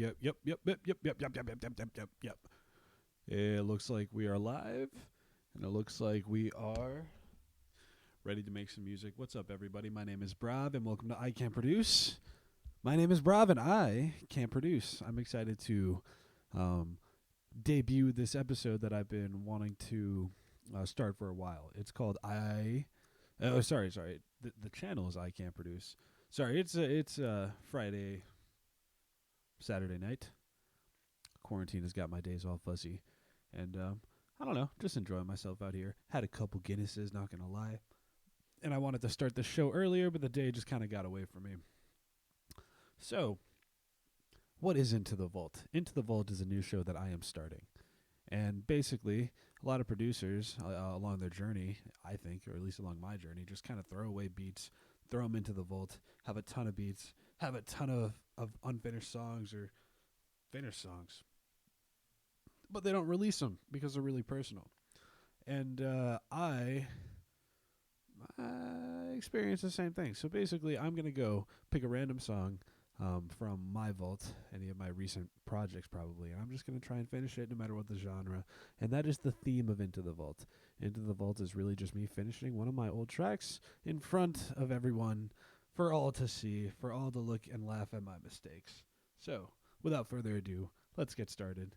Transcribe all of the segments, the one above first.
Yep. It looks like we are live, and it looks like we are ready to make some music. What's up, everybody? My name is Brav, and welcome to I Can't Produce. My name is Brav, and I can't produce. I'm excited to debut this episode that I've been wanting to start for a while. It's called sorry. The channel is I Can't Produce. Sorry, it's Friday, Saturday night. Quarantine has got my days all fuzzy, and I don't know, just enjoying myself out here. Had a couple Guinnesses, not gonna lie, and I wanted to start the show earlier, but the day just kind of got away from me. So, what is Into the Vault? Into the Vault is a new show that I am starting, and basically, a lot of producers along their journey, I think, or at least along my journey, just kind of throw away beats, throw them into the vault, have a ton of beats, have a ton of unfinished songs or finished songs, but they don't release them because they're really personal. And I experienced the same thing. So basically, I'm gonna go pick a random song from my vault, any of my recent projects probably, and I'm just gonna try and finish it no matter what the genre. And that is the theme of Into the Vault. Into the Vault is really just me finishing one of my old tracks in front of everyone for all to see, for all to look and laugh at my mistakes. So, without further ado, let's get started.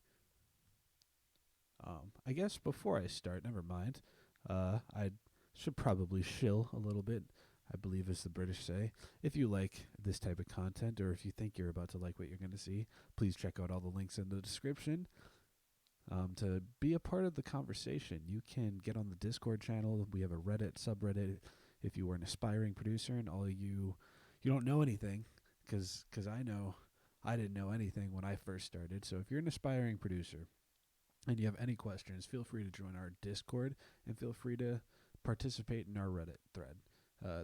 I guess before I start, never mind. I should probably shill a little bit, I believe, as the British say. If you like this type of content, or if you think you're about to like what you're going to see, please check out all the links in the description. To be a part of the conversation, you can get on the Discord channel. We have a Reddit subreddit. If you are an aspiring producer and all you don't know anything, because I know I didn't know anything when I first started. So if you're an aspiring producer and you have any questions, feel free to join our Discord and feel free to participate in our Reddit thread.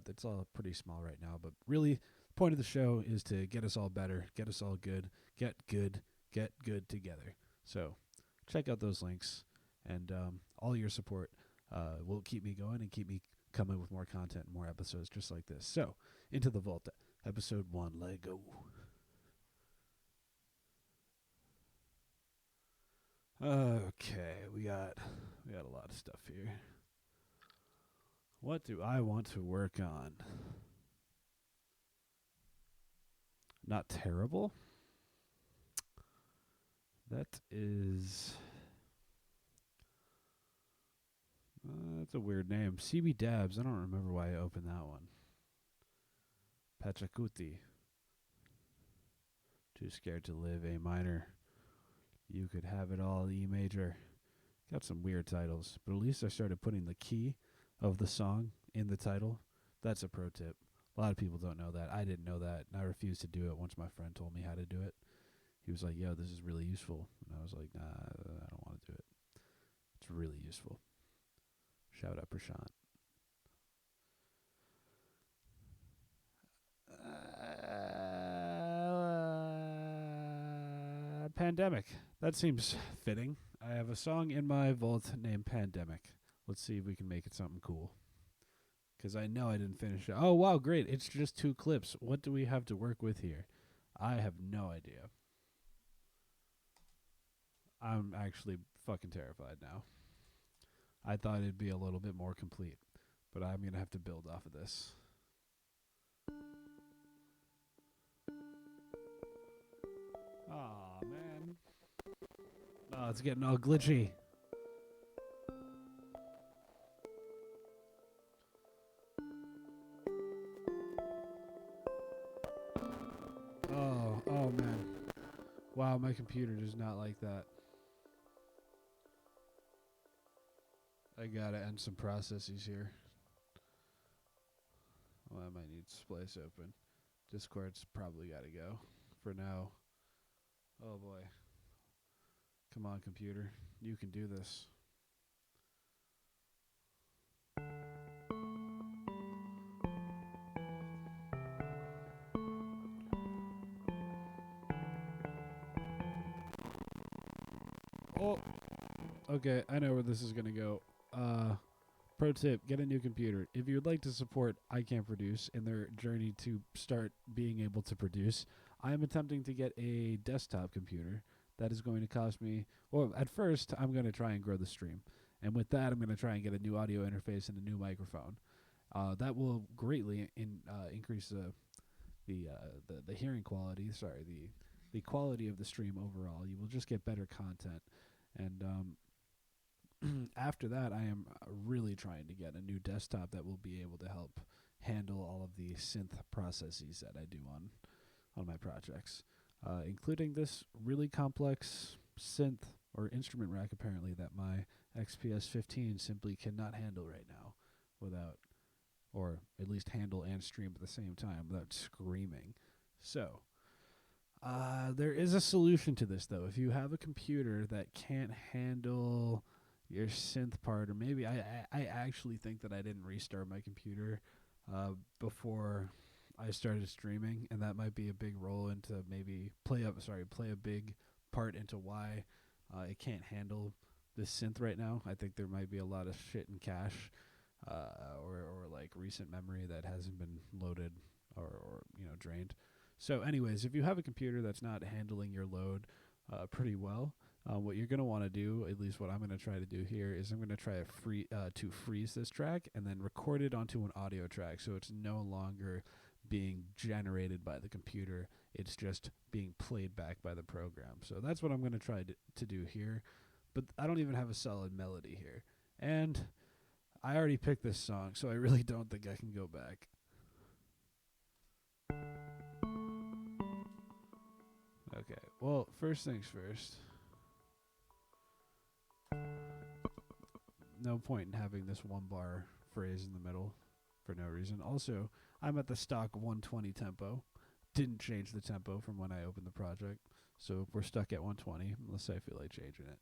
That's all pretty small right now, but really, the point of the show is to get us all better, get us all good, get good together. So check out those links, and all your support will keep me going and keep me coming with more content and more episodes just like this. So, Into the Vault, episode 1, let go. Okay, we got a lot of stuff here. What do I want to work on? Not terrible. That is that's a weird name. CB Dabs. I don't remember why I opened that one. Pachacuti. Too scared to live. A minor. You could have it all. E major. Got some weird titles, but at least I started putting the key of the song in the title. That's a pro tip. A lot of people don't know that. I didn't know that, and I refused to do it once my friend told me how to do it. He was like, yo, this is really useful. And I was like, nah, I don't want to do it. It's really useful. Shout out Prashant. Pandemic. That seems fitting. I have a song in my vault named Pandemic. Let's see if we can make it something cool. Because I know I didn't finish it. Oh, wow, great. It's just 2 clips. What do we have to work with here? I have no idea. I'm actually fucking terrified now. I thought it'd be a little bit more complete, but I'm going to have to build off of this. Aw, man. Oh, it's getting all glitchy. Oh, man. Wow, my computer does not like that. I gotta end some processes here. Well, I might need Splice open. Discord's probably gotta go for now. Oh boy. Come on, computer. You can do this. Oh, okay. I know where this is gonna go. Pro tip: get a new computer. If you would like to support I Can't Produce in their journey to start being able to produce, I'm attempting to get a desktop computer that is going to cost me. Well, at first, I'm going to try and grow the stream, and with that, I'm going to try and get a new audio interface and a new microphone. That will greatly increase the hearing quality. Sorry, the quality of the stream overall. You will just get better content, and after that, I am really trying to get a new desktop that will be able to help handle all of the synth processes that I do on my projects, including this really complex synth or instrument rack apparently that my XPS 15 simply cannot handle right now without, or at least handle and stream at the same time without screaming. So, there is a solution to this though. If you have a computer that can't handle your synth part, or maybe I actually think that I didn't restart my computer before I started streaming, and that might be a big role into maybe play a big part into why it can't handle this synth right now. I think there might be a lot of shit in cache, or like recent memory that hasn't been loaded or drained. So anyways, if you have a computer that's not handling your load pretty well, what you're going to want to do, at least what I'm going to try to do here, is I'm going to try to freeze this track and then record it onto an audio track, so it's no longer being generated by the computer. It's just being played back by the program. So that's what I'm going to try to do here. But I don't even have a solid melody here. And I already picked this song, so I really don't think I can go back. Okay, well, first things first. No point in having this one bar phrase in the middle for no reason. Also, I'm at the stock 120 tempo. Didn't change the tempo from when I opened the project. So we're stuck at 120 unless I feel like changing it.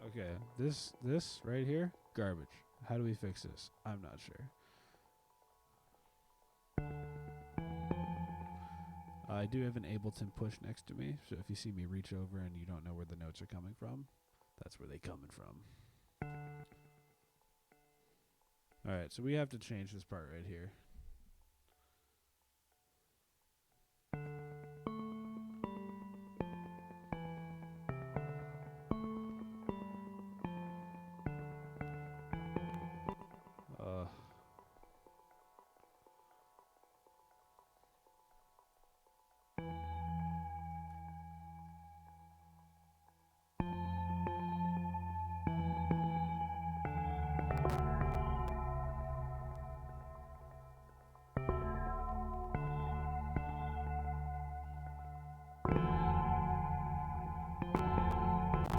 Okay, this right here, garbage. How do we fix this? I'm not sure. I do have an Ableton push next to me, so if you see me reach over and you don't know where the notes are coming from, that's where they're coming from. Alright, so we have to change this part right here.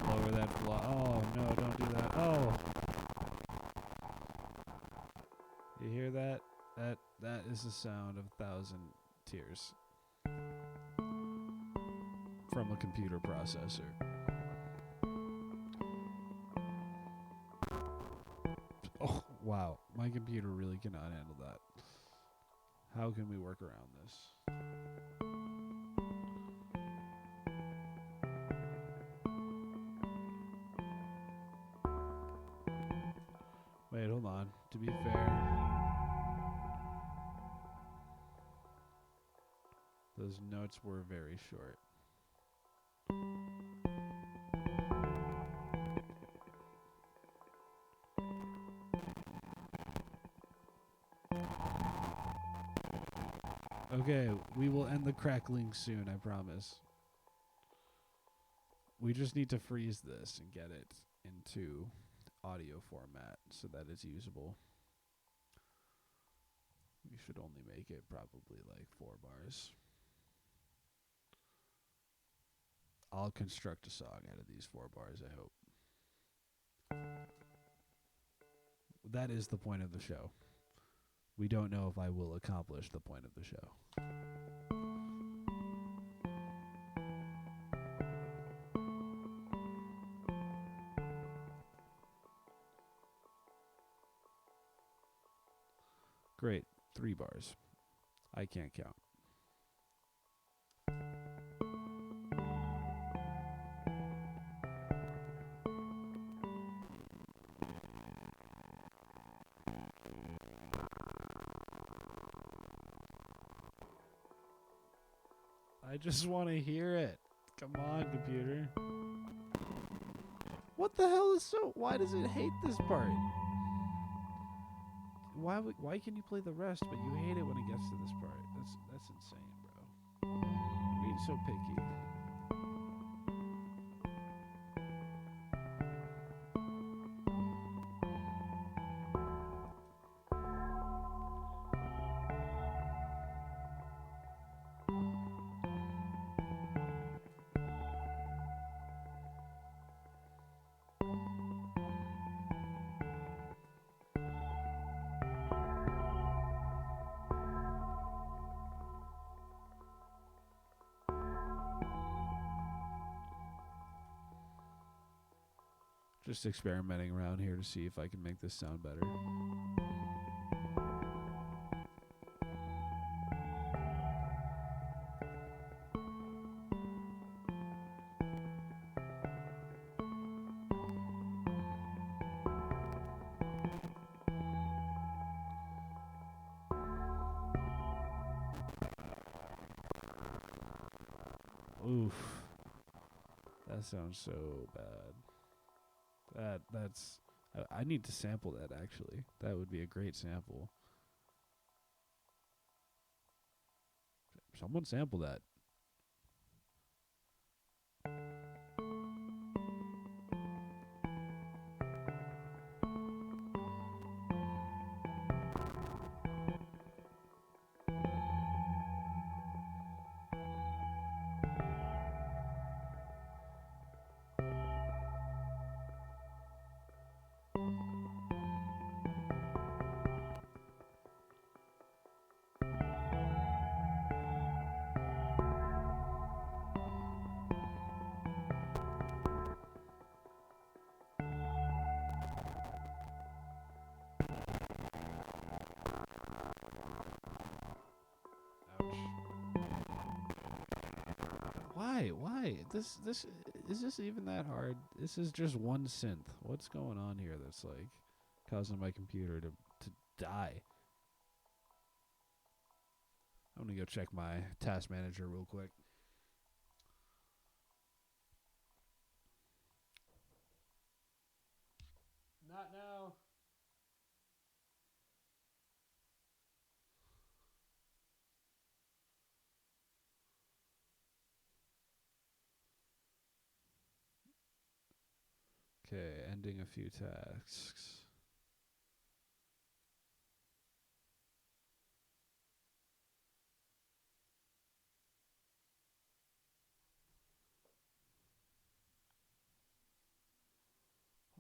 Lower that block. Oh, no, don't do that. Oh! You hear that? That is the sound of 1,000 tears from a computer processor. Oh, wow. My computer really cannot handle that. How can we work around this? Wait, hold on. To be fair, those notes were very short. Okay, we will end the crackling soon, I promise. We just need to freeze this and get it into audio format so that it's usable. We should only make it probably like 4 bars. I'll construct a song out of these 4 bars, I hope. That is the point of the show. We don't know if I will accomplish the point of the show. Great. 3 bars. I can't count. I just want to hear it. Come on, computer. What the hell is so... Why does it hate this part? Why can you play the rest, but you hate it when it gets to this part? That's insane, bro. Why are you so picky? Just experimenting around here to see if I can make this sound better. Oof. That sounds so bad. That's... I need to sample that, actually. That would be a great sample. Someone sample that. Why? This is this even that hard? This is just one synth. What's going on here that's like causing my computer to die? I'm gonna go check my task manager real quick. Not now. Okay, ending a few tasks.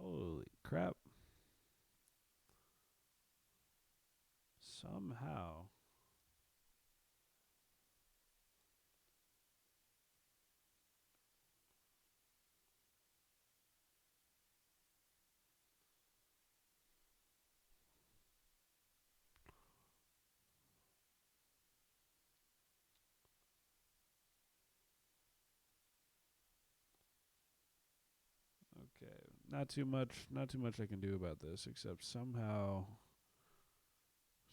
Holy crap. Somehow. Okay, not too much I can do about this except somehow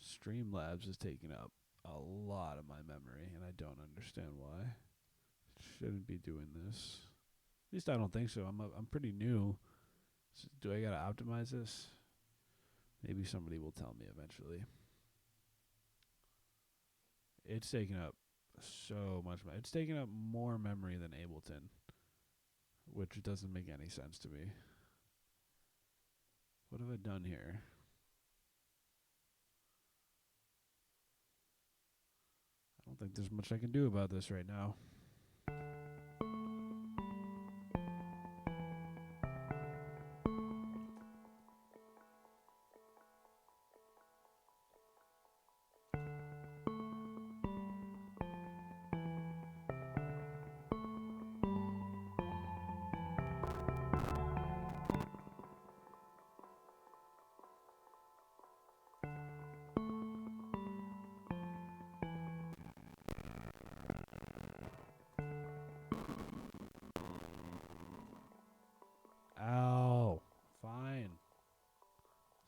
Streamlabs is taking up a lot of my memory and I don't understand why. Shouldn't be doing this. At least I don't think so. I'm pretty new. So do I gotta optimize this? Maybe somebody will tell me eventually. It's taking up so much. It's taking up more memory than Ableton, which doesn't make any sense to me. What have I done here? I don't think there's much I can do about this right now. Ow. Fine.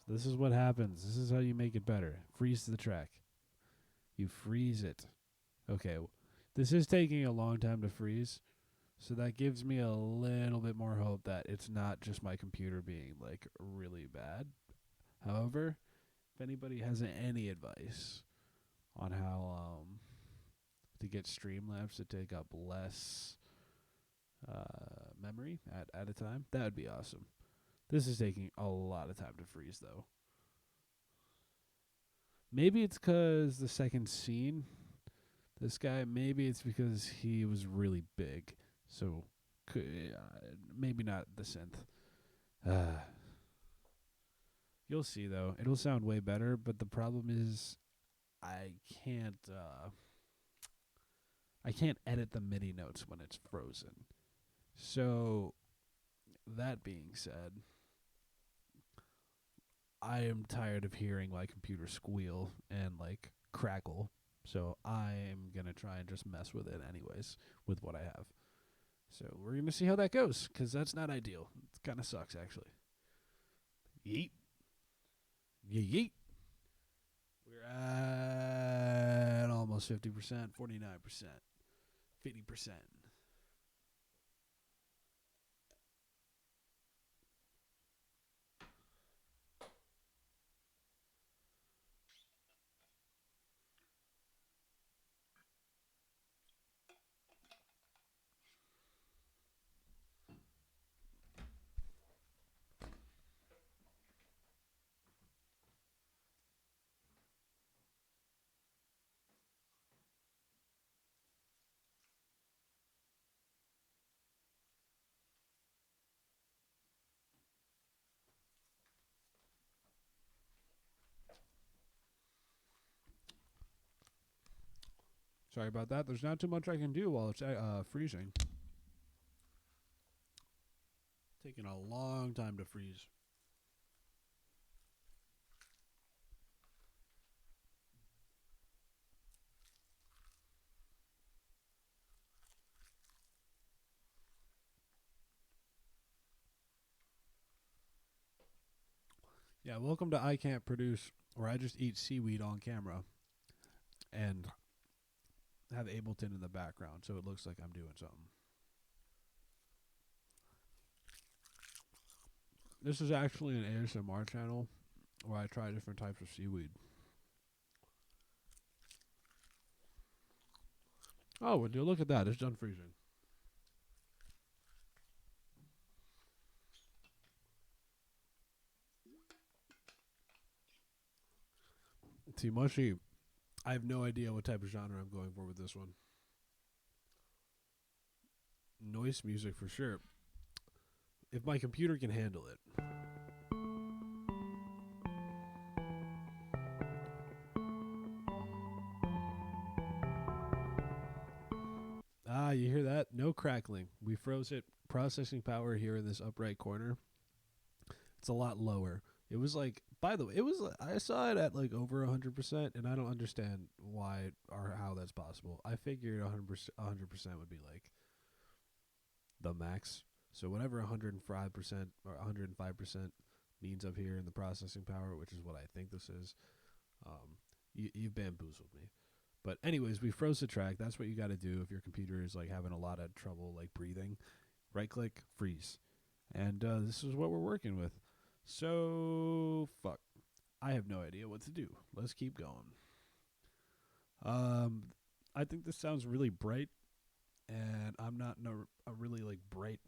So this is what happens. This is how you make it better. Freeze the track. You freeze it. Okay. This is taking a long time to freeze, so that gives me a little bit more hope that it's not just my computer being like really bad. However, if anybody has any advice on how to get Streamlabs to take up less memory at a time, that would be awesome. This is taking a lot of time to freeze, though. Maybe it's because the second scene, this guy, maybe it's because he was really big. So, maybe not the synth. You'll see, though. It'll sound way better, but the problem is I can't edit the MIDI notes when it's frozen. So, that being said, I am tired of hearing my computer squeal and like crackle. So I'm going to try and just mess with it anyways with what I have. So we're going to see how that goes, because that's not ideal. It kind of sucks, actually. Yeet. Yeet. We're at almost 50%, 49%, 50%. Sorry about that. There's not too much I can do while it's freezing. Taking a long time to freeze. Yeah, welcome to icantproduce, where I just eat seaweed on camera and have Ableton in the background, so it looks like I'm doing something. This is actually an ASMR channel where I try different types of seaweed. Oh, would you look at that? It's done freezing. See, mushy. I have no idea what type of genre I'm going for with this one. Noise music for sure. If my computer can handle it. Ah, you hear that? No crackling. We froze it. Processing power here in this upright corner. It's a lot lower. It was like, by the way, I saw it at like over 100%, and I don't understand why or how that's possible. I figured 100% would be like the max. So whatever 105% or 105% means up here in the processing power, which is what I think this is, you've bamboozled me. But anyways, we froze the track. That's what you got to do if your computer is like having a lot of trouble like breathing. Right click, freeze. And this is what we're working with. So, fuck. I have no idea what to do. Let's keep going. I think this sounds really bright, and I'm not in a really like bright.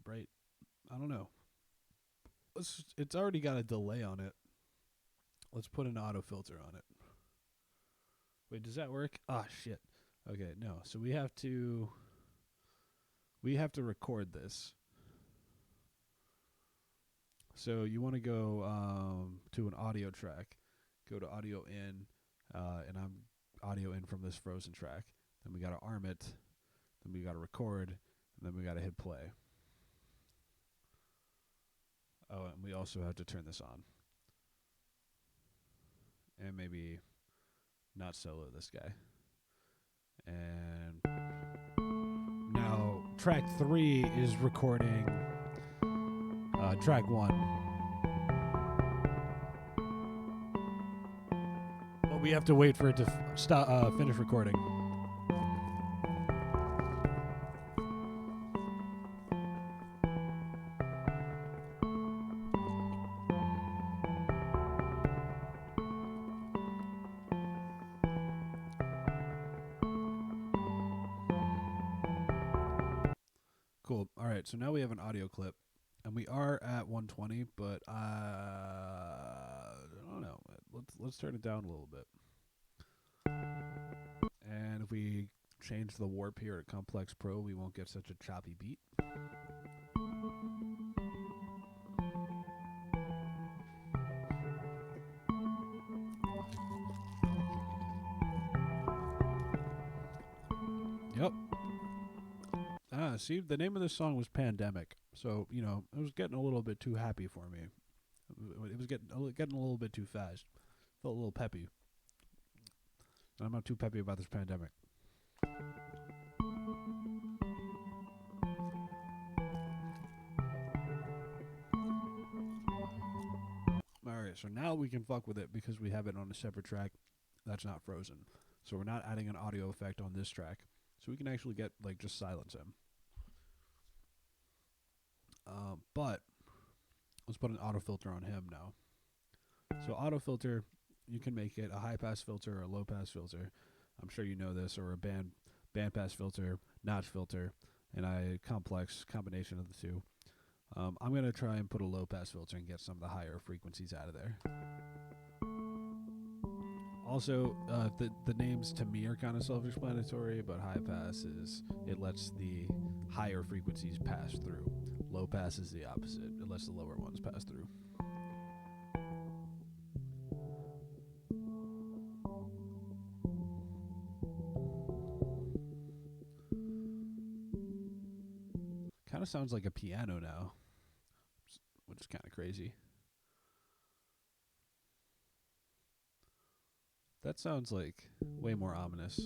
I don't know. It's already got a delay on it. Let's put an auto filter on it. Wait, does that work? Ah, shit. Okay, no. So we have to record this. So you want to go to an audio track. Go to audio in, and I'm audio in from this frozen track. Then we got to arm it. Then we got to record, and then we got to hit play. Oh, and we also have to turn this on. And maybe not solo this guy. And now track 3 is recording track 1. But we have to wait for it to stop, finish recording. Cool. All right, so now we have an audio clip, and we are at 120, but I don't know. Let's turn it down a little bit. And if we change the warp here at Complex Pro, we won't get such a choppy beat. Yep. See, the name of this song was Pandemic. So, you know, it was getting a little bit too happy for me. It was getting a little bit too fast. Felt a little peppy. And I'm not too peppy about this pandemic. Alright, so now we can fuck with it because we have it on a separate track that's not frozen. So we're not adding an audio effect on this track. So we can actually get, like, just silence him. But let's put an auto filter on him now. So auto filter, you can make it a high pass filter or a low pass filter. I'm sure you know this, or a band pass filter, notch filter, and a complex combination of the two. I'm going to try and put a low pass filter and get some of the higher frequencies out of there. Also, the names to me are kind of self-explanatory, but high pass is, it lets the higher frequencies pass through. Low pass is the opposite. It lets the lower ones pass through. Kind of sounds like a piano now, which is kind of crazy. That sounds like way more ominous.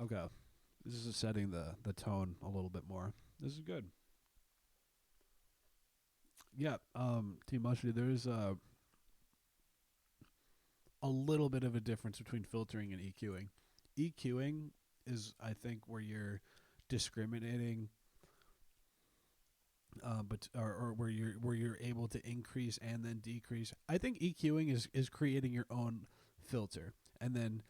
Okay. This is setting the tone a little bit more. This is good. Yeah, Team Mushy, there's a little bit of a difference between filtering and EQing. EQing is, I think, where you're discriminating, or where you're able to increase and then decrease. I think EQing is creating your own filter, and then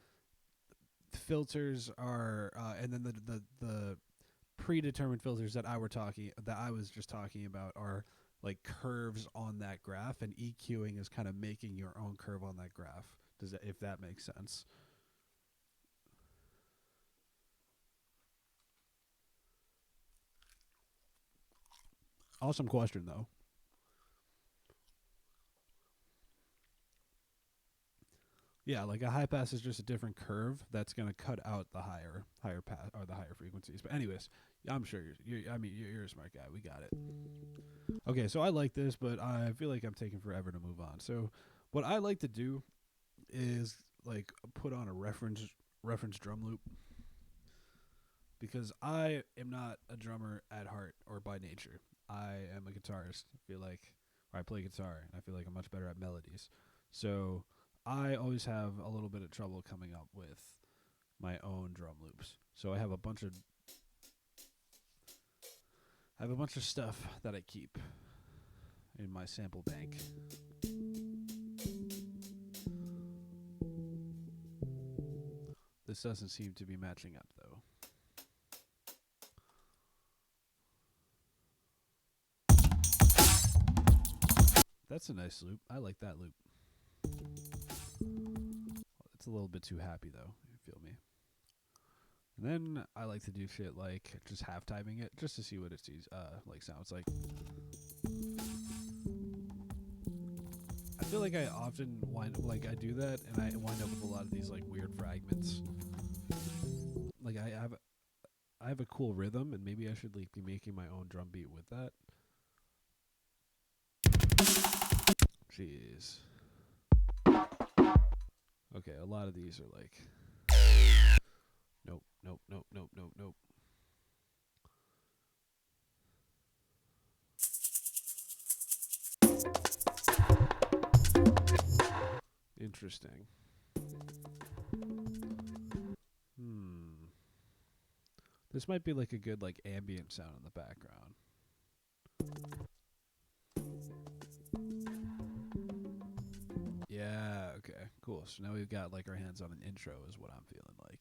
filters are, and then the predetermined filters that I was just talking about are like curves on that graph, and EQing is kind of making your own curve on that graph. If that makes sense? Awesome question, though. Yeah, like a high pass is just a different curve that's gonna cut out the higher pass or the higher frequencies. But anyways, I'm sure you're a smart guy. We got it. Okay, so I like this, but I feel like I'm taking forever to move on. So what I like to do is like put on a reference drum loop, because I am not a drummer at heart or by nature. I am a guitarist. I feel like, or I play guitar, and I feel like I'm much better at melodies. So I always have a little bit of trouble coming up with my own drum loops. So I have a bunch of stuff that I keep in my sample bank. This doesn't seem to be matching up, though. That's a nice loop. I like that loop. It's a little bit too happy, though. You feel me? And then I like to do shit like just half timing it, just to see what it like sounds like. I feel like I often I do that, and I wind up with a lot of these like weird fragments. Like I have a cool rhythm, and maybe I should like be making my own drum beat with that. Jeez. Okay, a lot of these are like, nope. Interesting. This might be like a good like ambient sound in the background. Yeah, Cool. So now we've got like our hands on an intro is what I'm feeling like.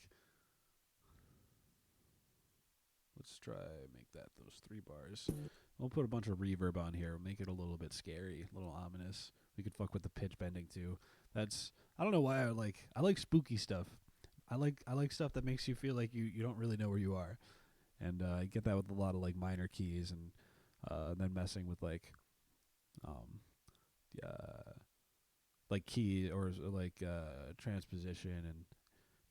Let's try make that those 3 bars. We'll put a bunch of reverb on here, make it a little bit scary, a little ominous. We could fuck with the pitch bending too. That's I don't know why I like spooky stuff. I like stuff that makes you feel like you don't really know where you are. And I get that with a lot of like minor keys and then messing with um like key or like transposition and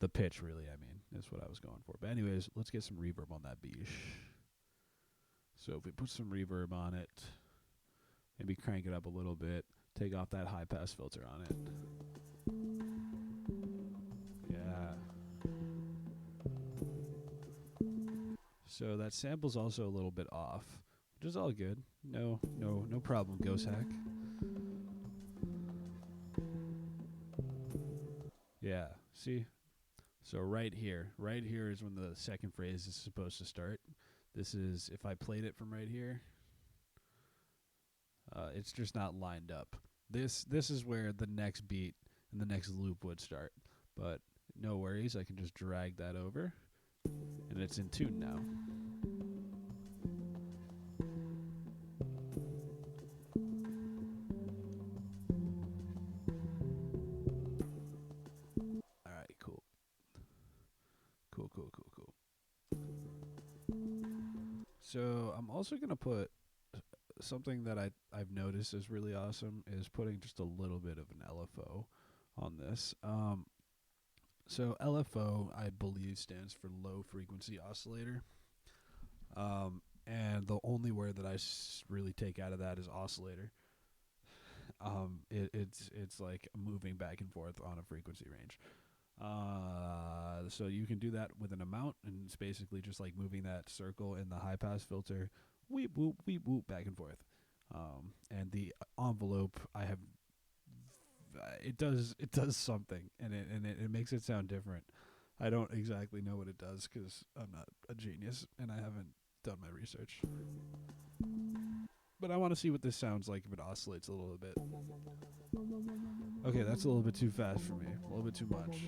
the pitch really, I mean, is what I was going for. But anyways, let's get some reverb on that beach. So if we put some reverb on it, maybe crank it up a little bit, take off that high pass filter on it. Yeah. So that sample's also a little bit off, which is all good. No problem, Ghost Hack. Yeah, see? So right here is when the second phrase is supposed to start. This is, if I played it from right here, it's just not lined up. This is where the next beat and the next loop would start. But no worries, I can just drag that over, and it's in tune now. Alright, cool. Cool. So I'm also going to put something that I've noticed is really awesome is putting just a little bit of an LFO on this. So LFO, I believe, stands for low frequency oscillator. And the only word that I really take out of that is oscillator. It's like moving back and forth on a frequency range. So you can do that with an amount, and it's basically just like moving that circle in the high pass filter, weep whoop, back and forth. And the envelope, I have, it does something, and it makes it sound different. I don't exactly know what it does because I'm not a genius and I haven't done my research. But I want to see what this sounds like if it oscillates a little bit. Okay, that's a little bit too fast for me. A little bit too much.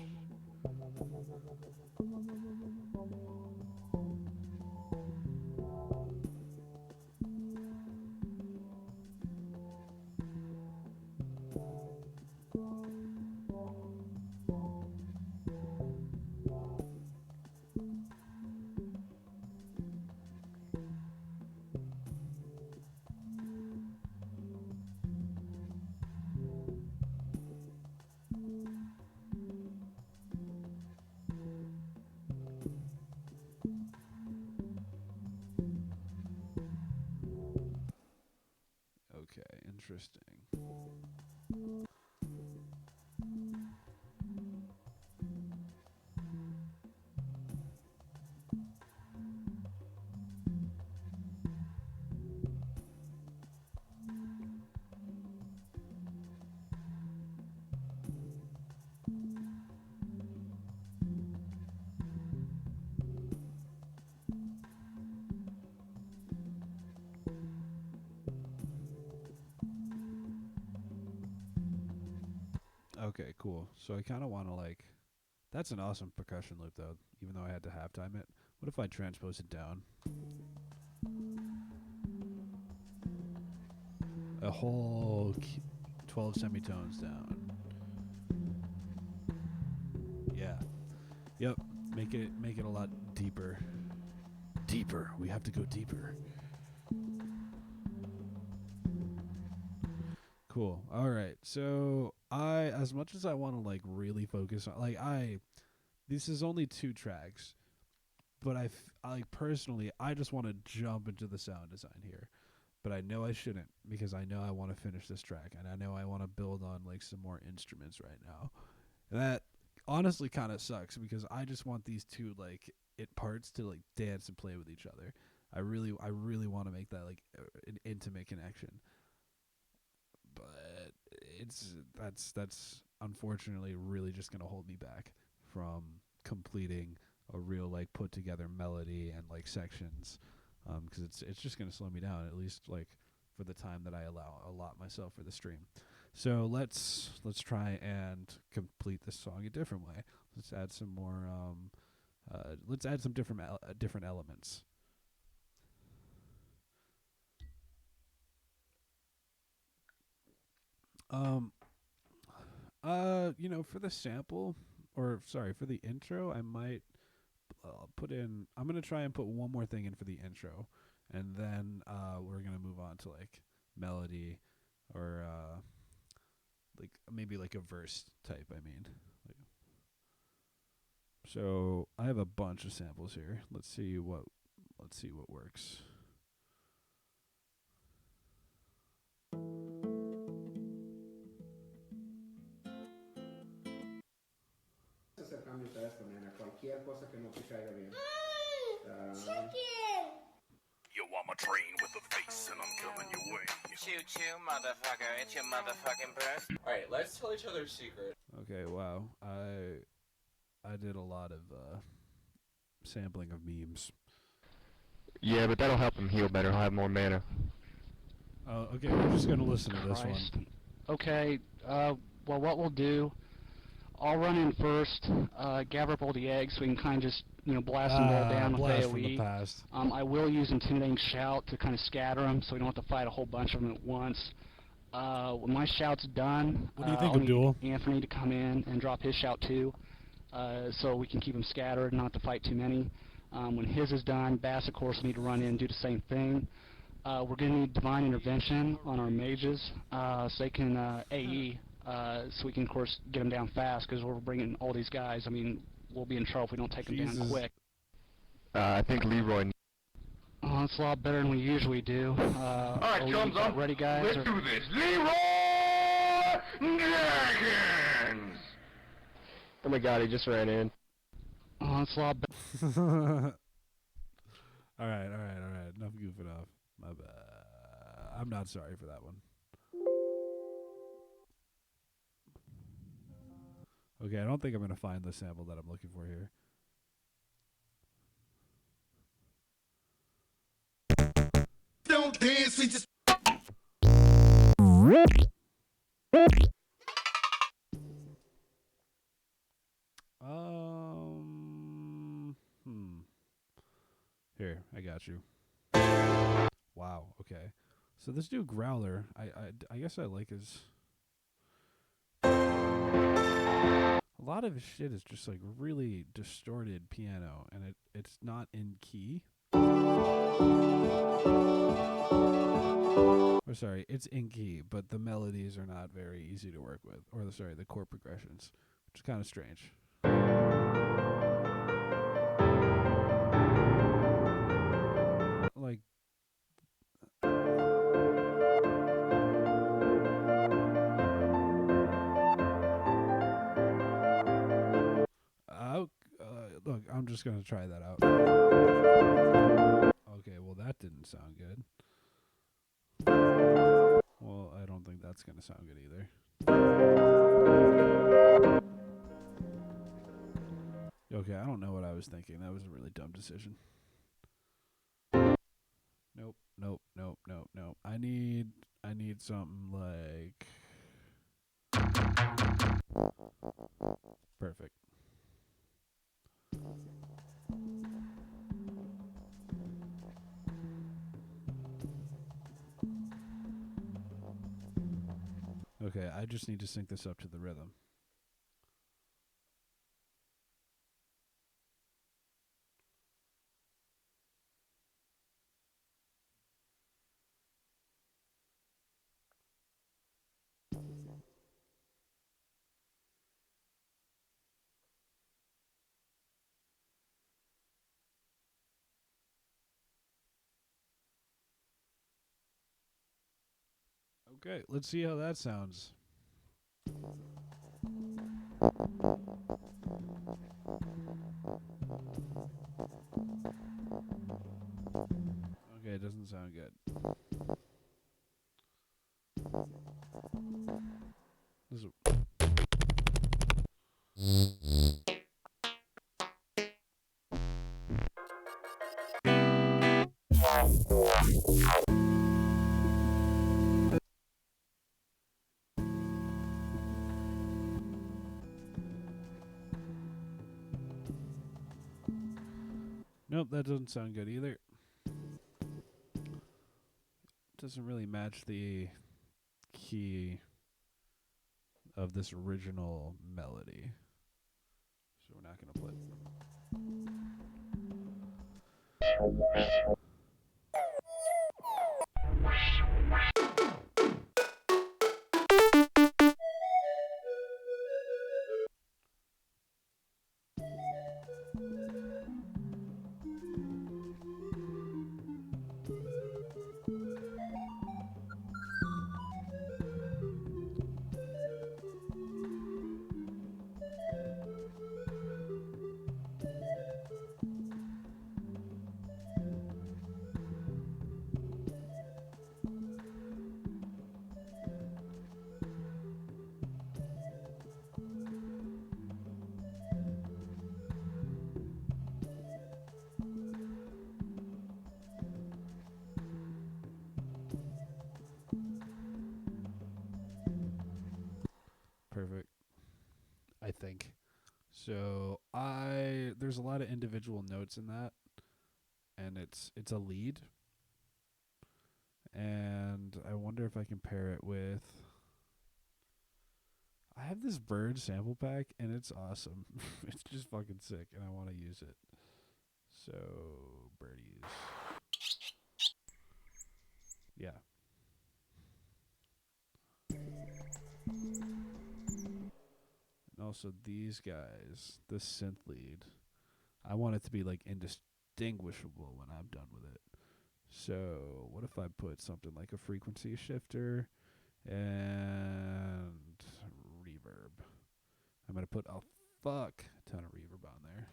Okay, interesting. Okay, cool. So I kind of want to like, that's an awesome percussion loop though, even though I had to halftime it. What if I transpose it down? A whole 12 semitones down. Yeah. Yep. Make it a lot deeper. Deeper. We have to go deeper. Cool. All right. So as much as I want to like really focus on, this is only 2 tracks, but I like personally, I just want to jump into the sound design here, but I know I shouldn't because I know I want to finish this track and I know I want to build on like some more instruments right now. And that honestly kind of sucks because I just want these 2 like parts to like dance and play with each other. I really want to make that like an intimate connection. But that's unfortunately really just gonna hold me back from completing a real like put together melody and like sections, because it's just gonna slow me down, at least like for the time that I allot myself for the stream. So let's try and complete this song a different way. Let's add some more. Let's add some different elements. Um, for the sample, or sorry, for the intro, I might put in. I'm gonna try and put one more thing in for the intro, and then we're gonna move on to like melody, or like maybe like a verse type. I mean, like, so I have a bunch of samples here. Let's see what works. Acercando el teléfono, nena, cualquier cosa que no te caiga bien. Chicken! Yo, I'm a train with a face and I'm coming your way. Choo choo, motherfucker. It's your motherfucking birth. Alright, let's tell each other a secret. Okay, wow. I did a lot of sampling of memes. Yeah, but that'll help him heal better. He'll have more mana. Oh, okay. We're just gonna listen to this one. Okay, well, what we'll do, I'll run in first, gather up all the eggs so we can kind of just, blast them all down with blast from AoE. the past. I will use Intimidating Shout to kind of scatter them so we don't have to fight a whole bunch of them at once. When my shout's done, What do you think I'll of Duel? need Anthony to come in and drop his shout too, so we can keep them scattered and not to fight too many. When his is done, Bass, of course, will need to run in and do the same thing. We're going to need Divine Intervention on our mages, so they can AE, so we can, of course, get them down fast, because we're bringing all these guys. I mean, we'll be in trouble if we don't take them down quick. I think Leroy. Oh, it's a lot better than we usually do. Alright, chums up. Ready, guys? Let's do this. Leroy Dragons! Oh my god, he just ran in. Oh, it's a lot better. All right. Enough goofing off. My bad. I'm not sorry for that one. Okay, I don't think I'm gonna find the sample that I'm looking for here. Don't dance, we just. Here, I got you. Wow. Okay. So this dude Growler, I guess I like his. A lot of his shit is just like really distorted piano, and it's not in key. Or sorry, it's in key, but the melodies are not very easy to work with. Or the chord progressions, which is kind of strange. Like, look, I'm just gonna try that out. Okay, well that didn't sound good. Well, I don't think that's gonna sound good either. Okay, I don't know what I was thinking. That was a really dumb decision. Nope. I need something like perfect. Okay, I just need to sync this up to the rhythm. Okay, let's see how that sounds. Okay, it doesn't sound good. This is that doesn't sound good either. Doesn't really match the key of this original melody. So we're not going to play. Perfect. I think. So there's a lot of individual notes in that, and it's a lead. And I wonder if I can pair it with. I have this bird sample pack, and it's awesome. It's just fucking sick, and I want to use it. So birdies. Yeah. And also these guys, this synth lead, I want it to be like indistinguishable when I'm done with it. So what if I put something like a frequency shifter and reverb? I'm going to put a fuck ton of reverb on there.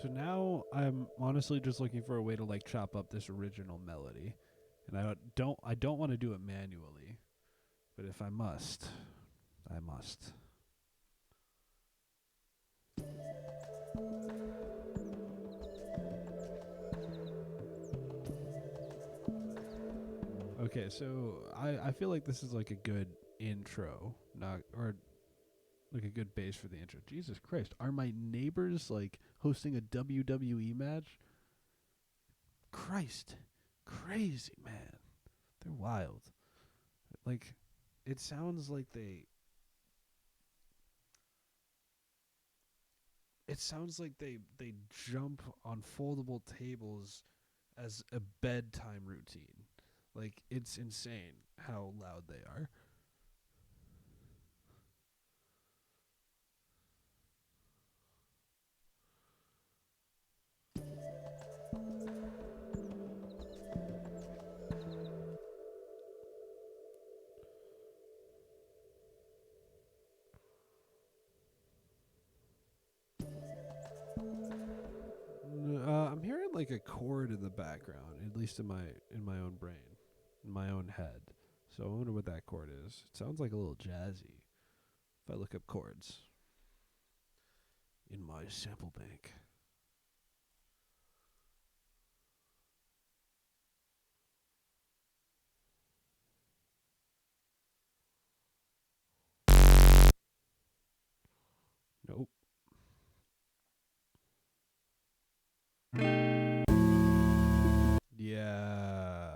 So now I'm honestly just looking for a way to like chop up this original melody. And I don't want to do it manually. But if I must, I must. Okay, so I feel like this is like a good intro, not or like a good base for the intro. Jesus Christ, are my neighbors like hosting a WWE match? Christ, crazy man, they're wild. Like, it sounds like they. It sounds like they jump on foldable tables as a bedtime routine. Like, it's insane how loud they are. I'm hearing like a chord in the background, at least in my own brain, in my own head. So I wonder what that chord is. It sounds like a little jazzy. If I look up chords in my sample bank. Nope. Yeah,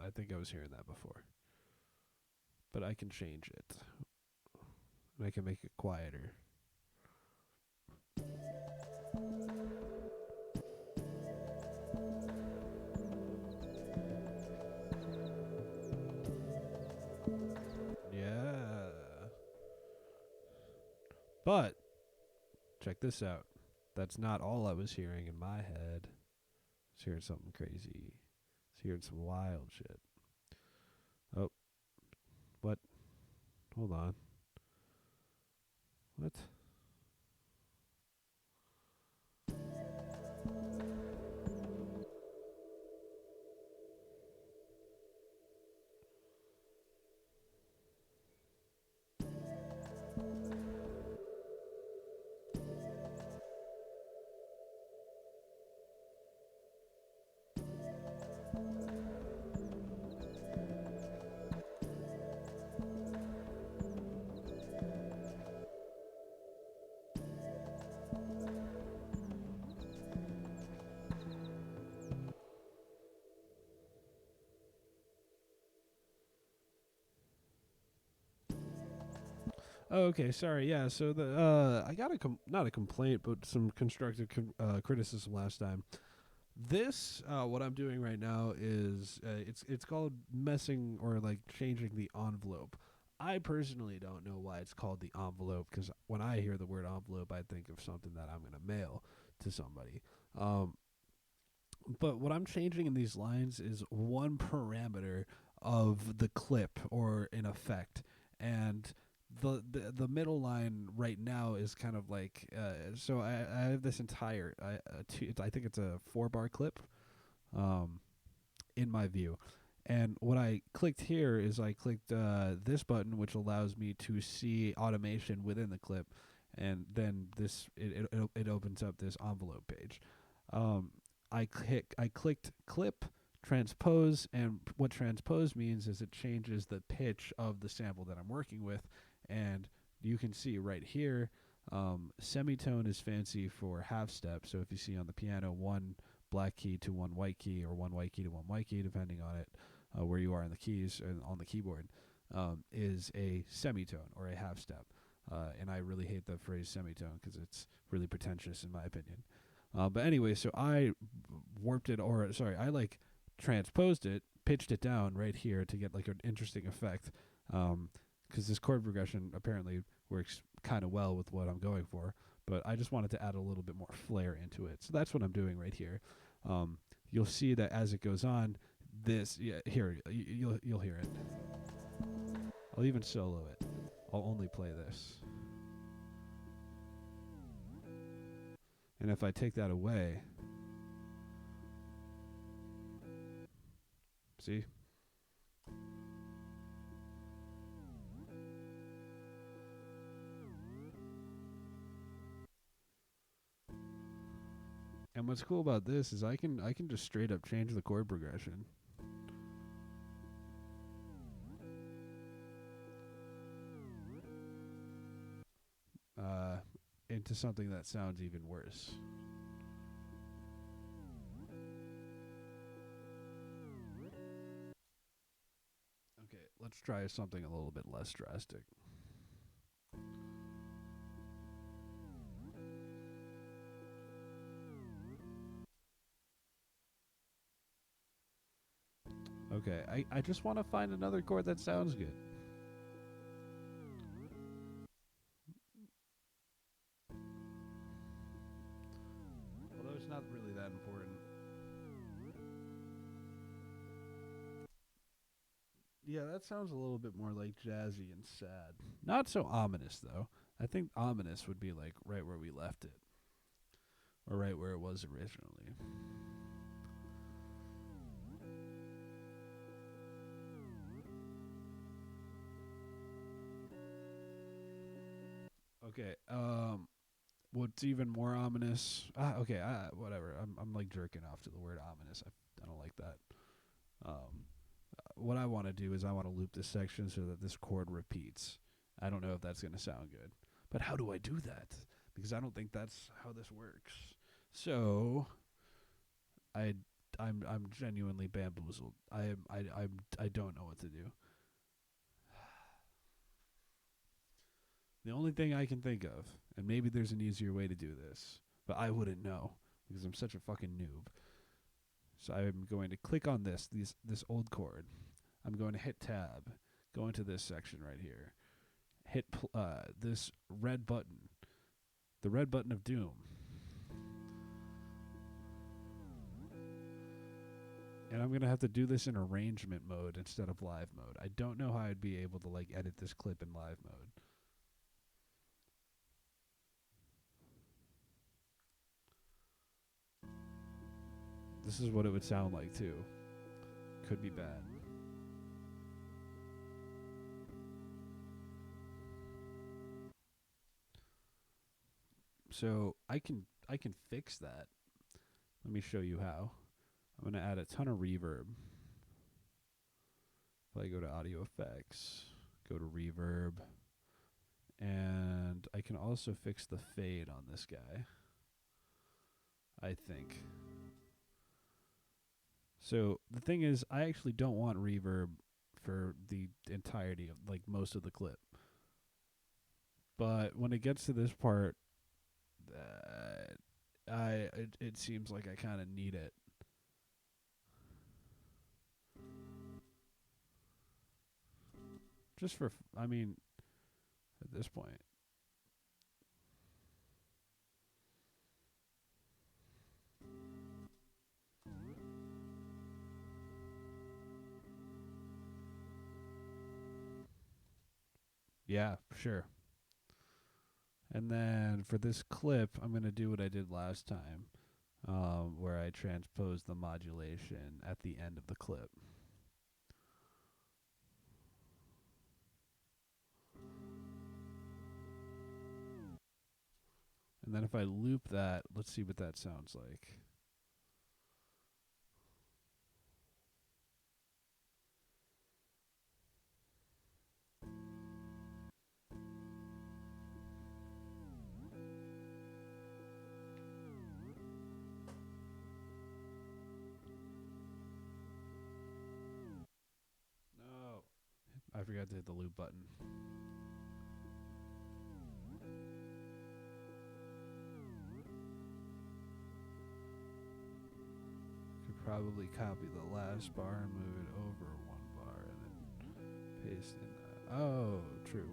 I think I was hearing that before. But I can change it. And I can make it quieter. Yeah. But check this out. That's not all I was hearing in my head. I was hearing something crazy. I was hearing some wild shit. Oh, what? Hold on. What? Oh, okay, sorry. Yeah, so I got not a complaint, but some constructive criticism last time. This what I'm doing right now is it's called messing or like changing the envelope. I personally don't know why it's called the envelope, because when I hear the word envelope, I think of something that I'm gonna mail to somebody. Um, but what I'm changing in these lines is one parameter of the clip or an effect, and the middle line right now is kind of like so I have this entire I think it's a 4-bar clip um, in my view. And what I clicked here is I clicked this button, which allows me to see automation within the clip, and then it opens up this envelope page. Um, I clicked clip transpose, and what transpose means is it changes the pitch of the sample that I'm working with, and you can see right here, semitone is fancy for half step. So if you see on the piano, one black key to one white key, or one white key to one white key, depending on it where you are in the keys and on the keyboard, is a semitone or a half step. And I really hate the phrase semitone because it's really pretentious in my opinion. But anyway, so I I like transposed it, pitched it down right here to get like an interesting effect. Because this chord progression apparently works kind of well with what I'm going for, but I just wanted to add a little bit more flair into it. So that's what I'm doing right here. You'll see that as it goes on, you'll hear it. I'll even solo it. I'll only play this. And if I take that away, see? And what's cool about this is I can just straight up change the chord progression. Into something that sounds even worse. Okay, let's try something a little bit less drastic. Okay, I just want to find another chord that sounds good. Although it's not really that important. Yeah, that sounds a little bit more like jazzy and sad. Not so ominous, though. I think ominous would be like right where we left it. Or right where it was originally. Okay, what's even more ominous? Okay, whatever. I'm like jerking off to the word ominous. I don't like that. What I want to do is I want to loop this section so that this chord repeats. I don't know if that's going to sound good, but how do I do that? Because I don't think that's how this works. So I'm genuinely bamboozled. I don't know what to do. The only thing I can think of, and maybe there's an easier way to do this, but I wouldn't know because I'm such a fucking noob. So I'm going to click on this old chord. I'm going to hit tab, go into this section right here, hit this red button, The red button of doom. And I'm going to have to do this in arrangement mode instead of live mode. I don't know how I'd be able to like edit this clip in live mode. This is what it would sound like too. Could be bad. So I can fix that. Let me show you how. I'm going to add a ton of reverb. If I go to audio effects, go to reverb, and I can also fix the fade on this guy, I think. So the thing is, I actually don't want reverb for the entirety of like most of the clip. But when it gets to this part, it seems like I kind of need it. Just for, I mean, at this point. Yeah, sure. And then for this clip, I'm going to do what I did last time, where I transpose the modulation at the end of the clip. And then if I loop that, let's see what that sounds like. No, I forgot to hit the loop button. Could probably copy the last bar and move it over one bar and then paste in that. Oh, true.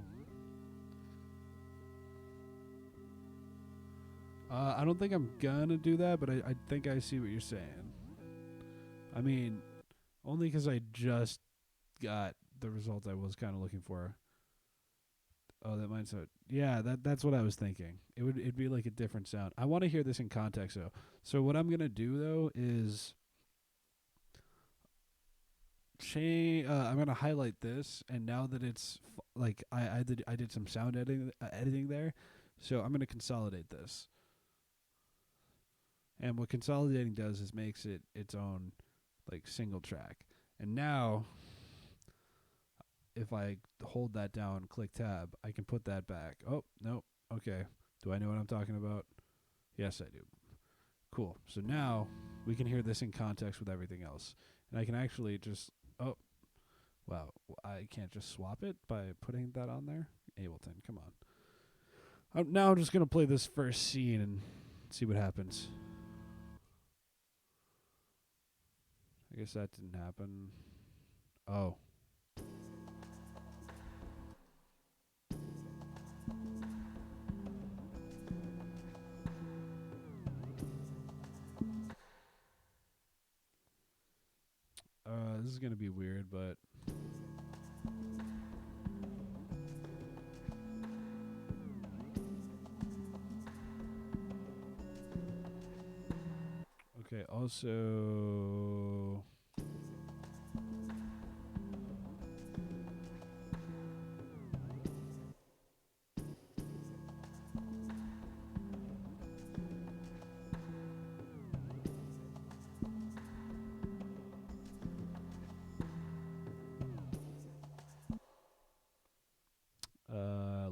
I don't think I'm gonna do that, but I think I see what you're saying. I mean, only because I just got the result I was kind of looking for. Oh, that might sound. Yeah, that's what I was thinking. It'd be like a different sound. I want to hear this in context though. So what I'm gonna do though is I'm gonna highlight this, and now that it's like I did some sound editing there, so I'm gonna consolidate this. And what consolidating does is makes it its own like single track. And now if I hold that down, click tab, I can put that back. Oh, no. Okay. Do I know what I'm talking about? Yes, I do. Cool. So now we can hear this in context with everything else. And I can actually just, oh, wow. I can't just swap it by putting that on there? Ableton, come on. Now I'm just going to play this first scene and see what happens. I guess that didn't happen. Oh. This is going to be weird, but okay, also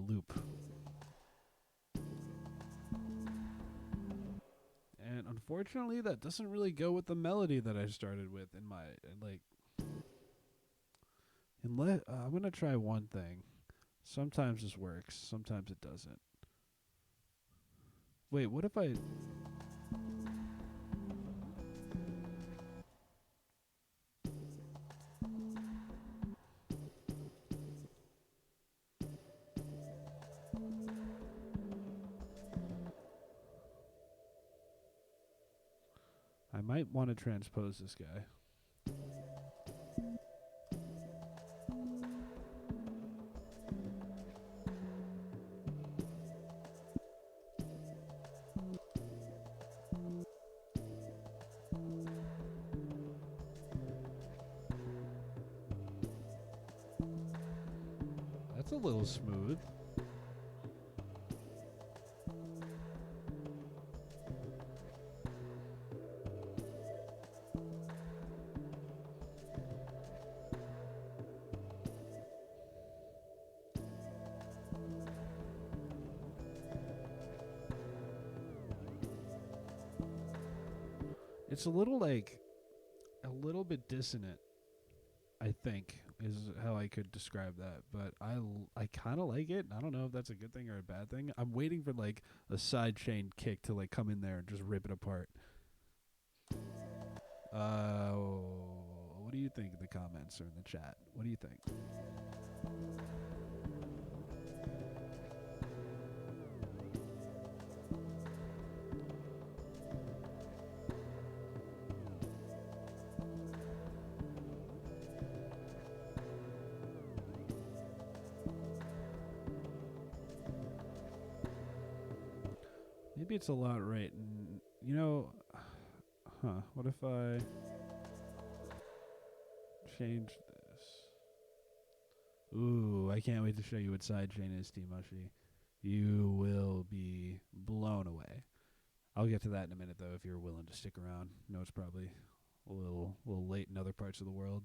loop. And unfortunately, that doesn't really go with the melody that I started with in my, like, I'm going to try one thing. Sometimes this works, sometimes it doesn't. Wait, what if I... I might want to transpose this guy. That's a little smooth. It's a little bit dissonant, I think, is how I could describe that. But I kind of like it. I don't know if that's a good thing or a bad thing. I'm waiting for like a sidechain kick to like come in there and just rip it apart. What do you think in the comments or in the chat? What do you think? Maybe it's a lot right. And, you know, what if I change this? Ooh, I can't wait to show you what sidechain is, T-Mushy. You will be blown away. I'll get to that in a minute, though, if you're willing to stick around. I know it's probably a little late in other parts of the world.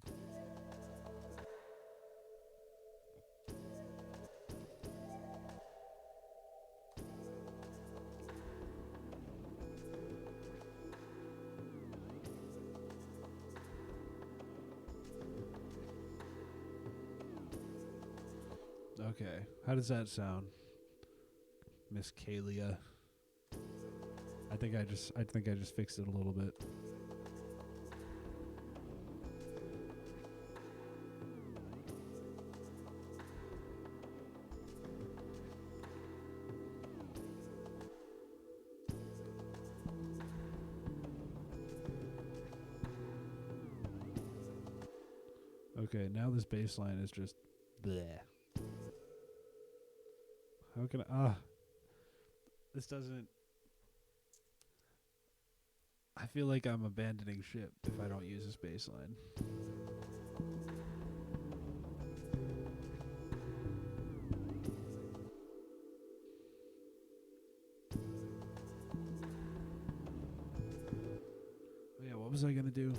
Okay, how does that sound, Miss Kalia? I think I just fixed it a little bit. Okay, now this bass line is just bleh. How can I... this doesn't... I feel like I'm abandoning ship if I don't use this bass line. Oh yeah, what was I gonna do?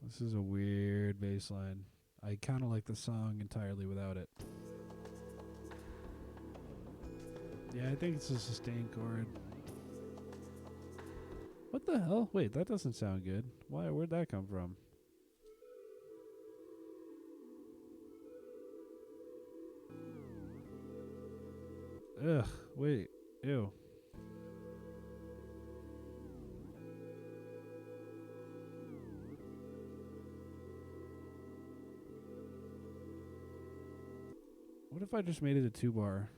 This is a weird bass line. I kind of like the song entirely without it. Yeah, I think it's a sustained chord. What the hell? Wait, that doesn't sound good. Why? Where'd that come from? Ugh, wait. Ew. What if I just made it a 2-bar?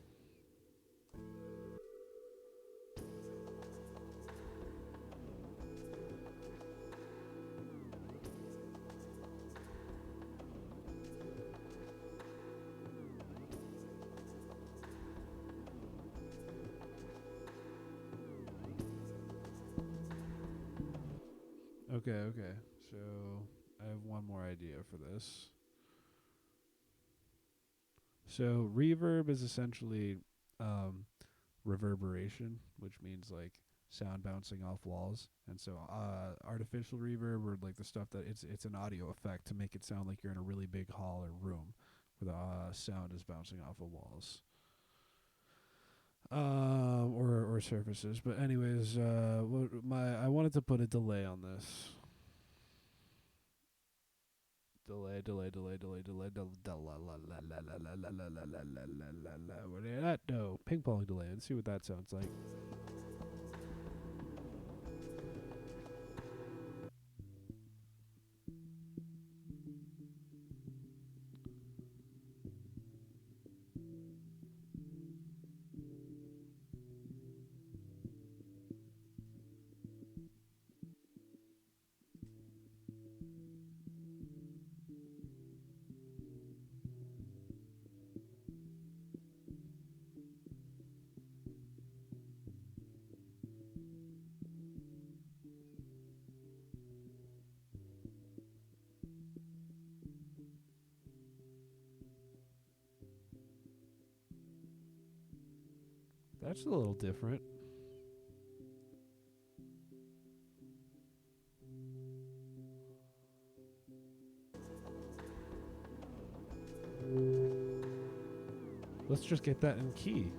Okay. So I have one more idea for this. So reverb is essentially reverberation, which means like sound bouncing off walls. And so artificial reverb, or like the stuff that it's an audio effect to make it sound like you're in a really big hall or room where the sound is bouncing off of walls. Or surfaces. But anyways, I wanted to put a delay on this. Delay. No, ping pong delay. Let's see what that sounds like. That's a little different. Let's just get that in key.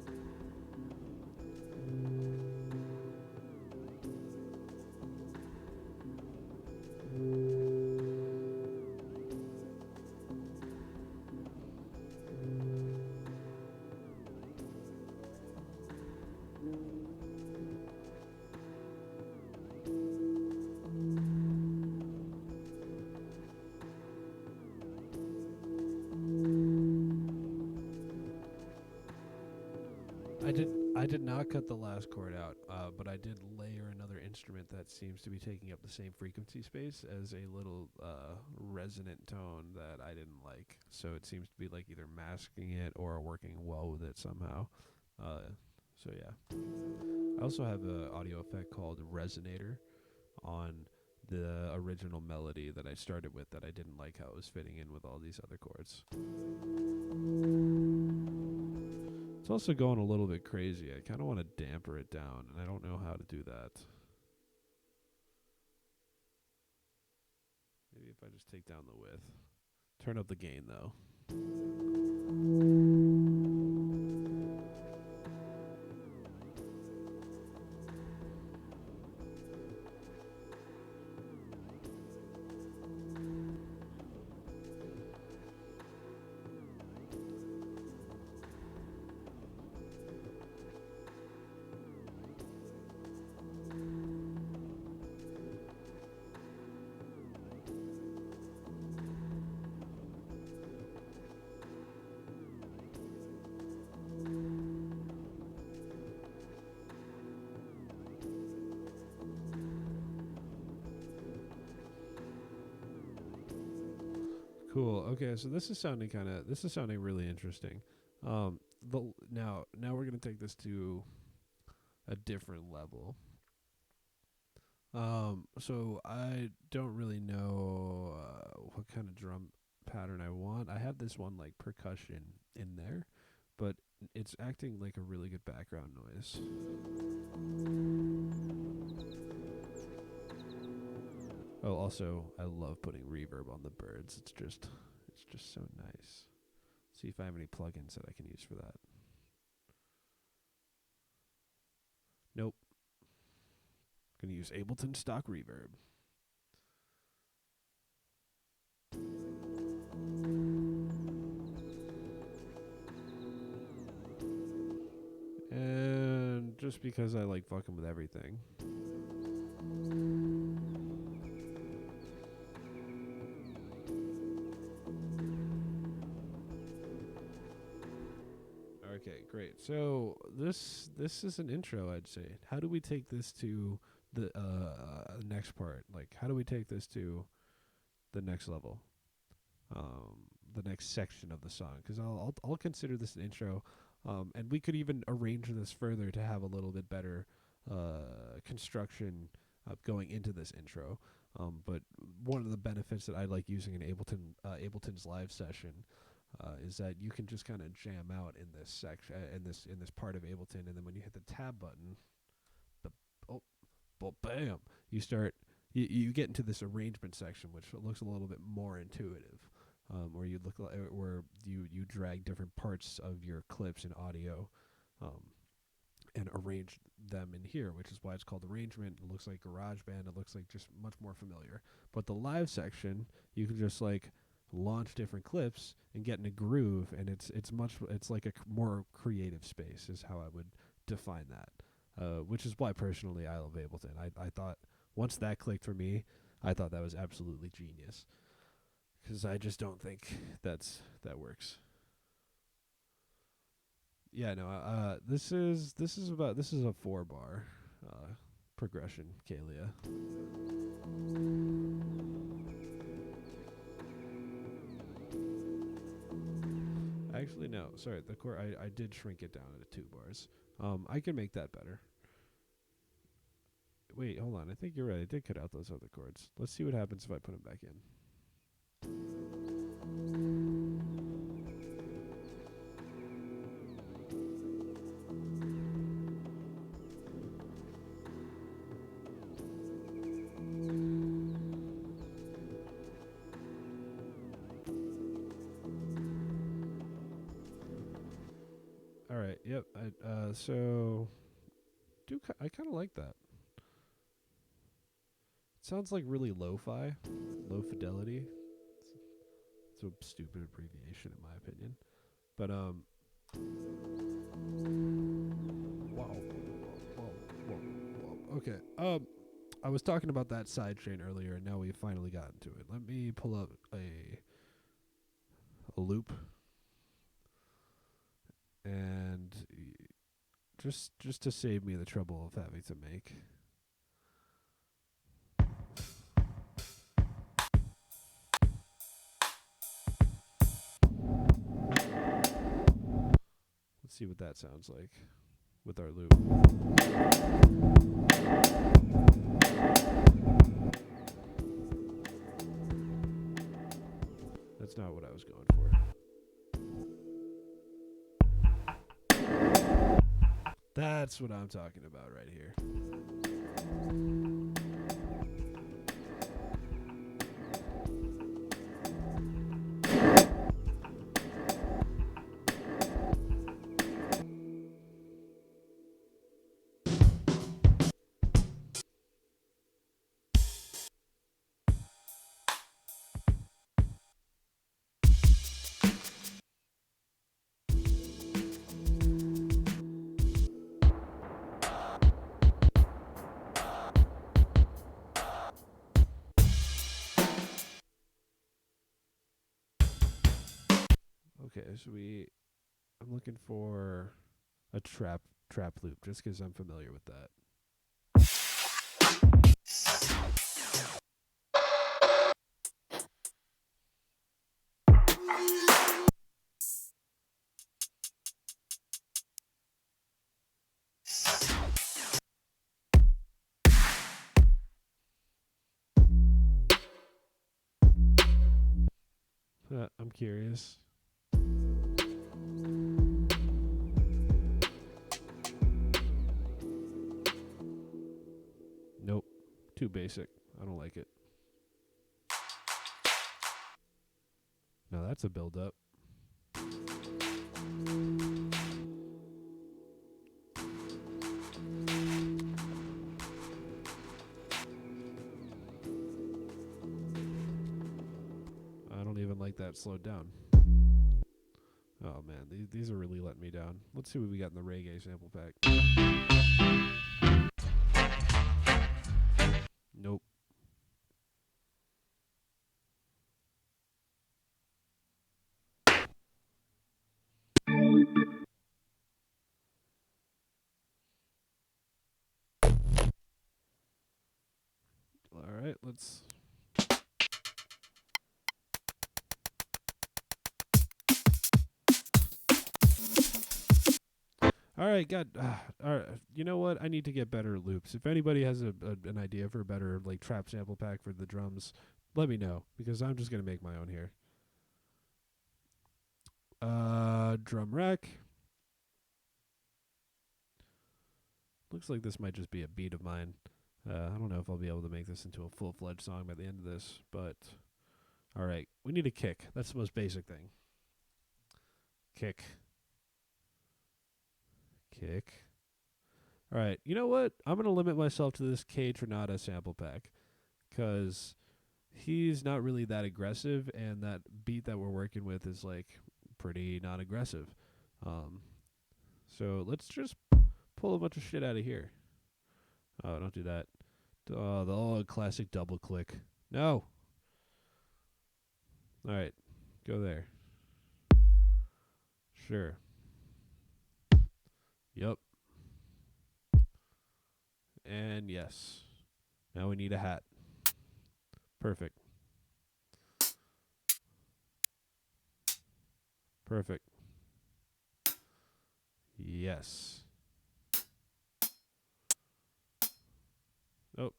I did not cut the last chord out, but I did layer another instrument that seems to be taking up the same frequency space as a little resonant tone that I didn't like. So it seems to be like either masking it or working well with it somehow. So yeah. I also have an audio effect called Resonator on the original melody that I started with that I didn't like how it was fitting in with all these other chords. It's also going a little bit crazy. I kind of want to damper it down, and I don't know how to do that. Maybe if I just take down the width. Turn up the gain, though. Cool. Okay, so this is sounding really interesting. Now we're gonna take this to a different level. So I don't really know what kind of drum pattern I want. I have this one like percussion in there, but it's acting like a really good background noise. Oh, also, I love putting reverb on the birds. It's just so nice. See if I have any plugins that I can use for that. Nope. Gonna use Ableton stock reverb. And just because I like fucking with everything. Okay, great. So this is an intro, I'd say. How do we take this to the next part? Like, how do we take this to the next level? The next section of the song, because I'll consider this an intro, and we could even arrange this further to have a little bit better construction going into this intro. But one of the benefits that I like using in Ableton's live session is that you can just kind of jam out in this section, in this part of Ableton, and then when you hit the tab button, bam, you get into this arrangement section, which looks a little bit more intuitive. Where you look like, where you drag different parts of your clips and audio, and arrange them in here, which is why it's called arrangement. It looks like GarageBand. It looks like just much more familiar. But the live section, you can just like launch different clips and get in a groove, and it's like a more creative space is how I would define that. Which is why personally I love Ableton. I thought once that clicked for me, I thought that was absolutely genius. Because I just don't think that works. Yeah, no. This is a 4-bar progression, Kalia. Actually, no. Sorry, the chord. I did shrink it down to 2 bars. I can make that better. Wait, hold on. I think you're right. I did cut out those other chords. Let's see what happens if I put them back in. All right. Yep. So I kind of like that. It sounds like really lo-fi, low fidelity. It's a stupid abbreviation in my opinion. But wow. Okay. I was talking about that sidechain earlier, and now we've finally gotten to it. Let me pull up a loop, and just to save me the trouble of having to make. Let's see what that sounds like with our loop. That's not what I was going for. That's what I'm talking about right here. Okay, so I'm looking for a trap loop just because I'm familiar with that. I'm curious. Nope. Too basic. I don't like it. No, that's a build up. I don't even like that slowed down. Oh man, these are really letting me down. Let's see what we got in the reggae sample pack. Nope. episodes. All right, God. All right, you know what? I need to get better loops. If anybody has an idea for a better like trap sample pack for the drums, let me know because I'm just gonna make my own here. Drum rack. Looks like this might just be a beat of mine. I don't know if I'll be able to make this into a full-fledged song by the end of this, but all right, we need a kick. That's the most basic thing. Kick. Kick. All right, you know what? I'm going to limit myself to this K Tronada sample pack because he's not really that aggressive, and that beat that we're working with is like pretty non-aggressive. So let's just pull a bunch of shit out of here. Oh, don't do that. Oh, the old classic double click. No. All right, go there. Sure. Yep. And yes. Now we need a hat. Perfect. Perfect. Yes. Oh.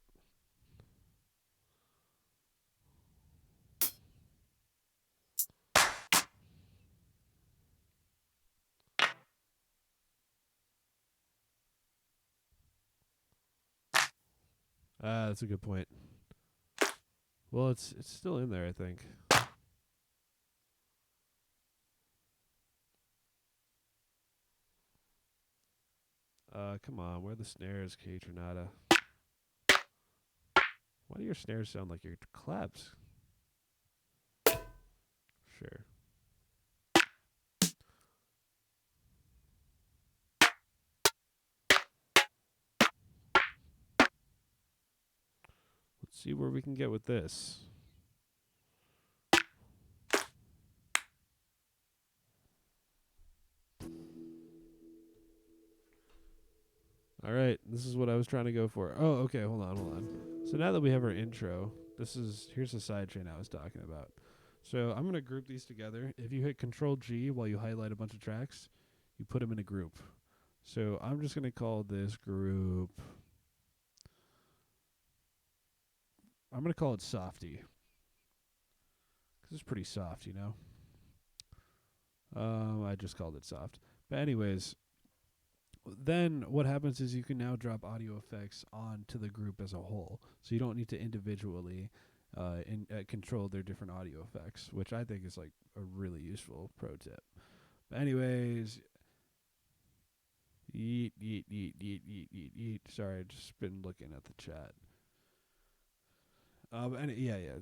That's a good point. Well, it's still in there, I think. Come on, where are the snares, K Tronada? Why do your snares sound like your claps? Sure. Let's see where we can get with this. All right, this is what I was trying to go for. Oh, okay, hold on. So now that we have our intro, here's the sidechain I was talking about. So I'm going to group these together. If you hit Control G while you highlight a bunch of tracks, you put them in a group. So I'm just going to call this group, I'm going to call it Softy. Because it's pretty soft, you know? I just called it soft. But anyways, then what happens is you can now drop audio effects onto the group as a whole. So you don't need to individually control their different audio effects, which I think is like a really useful pro tip. But anyways, yeet. Sorry, I just been looking at the chat.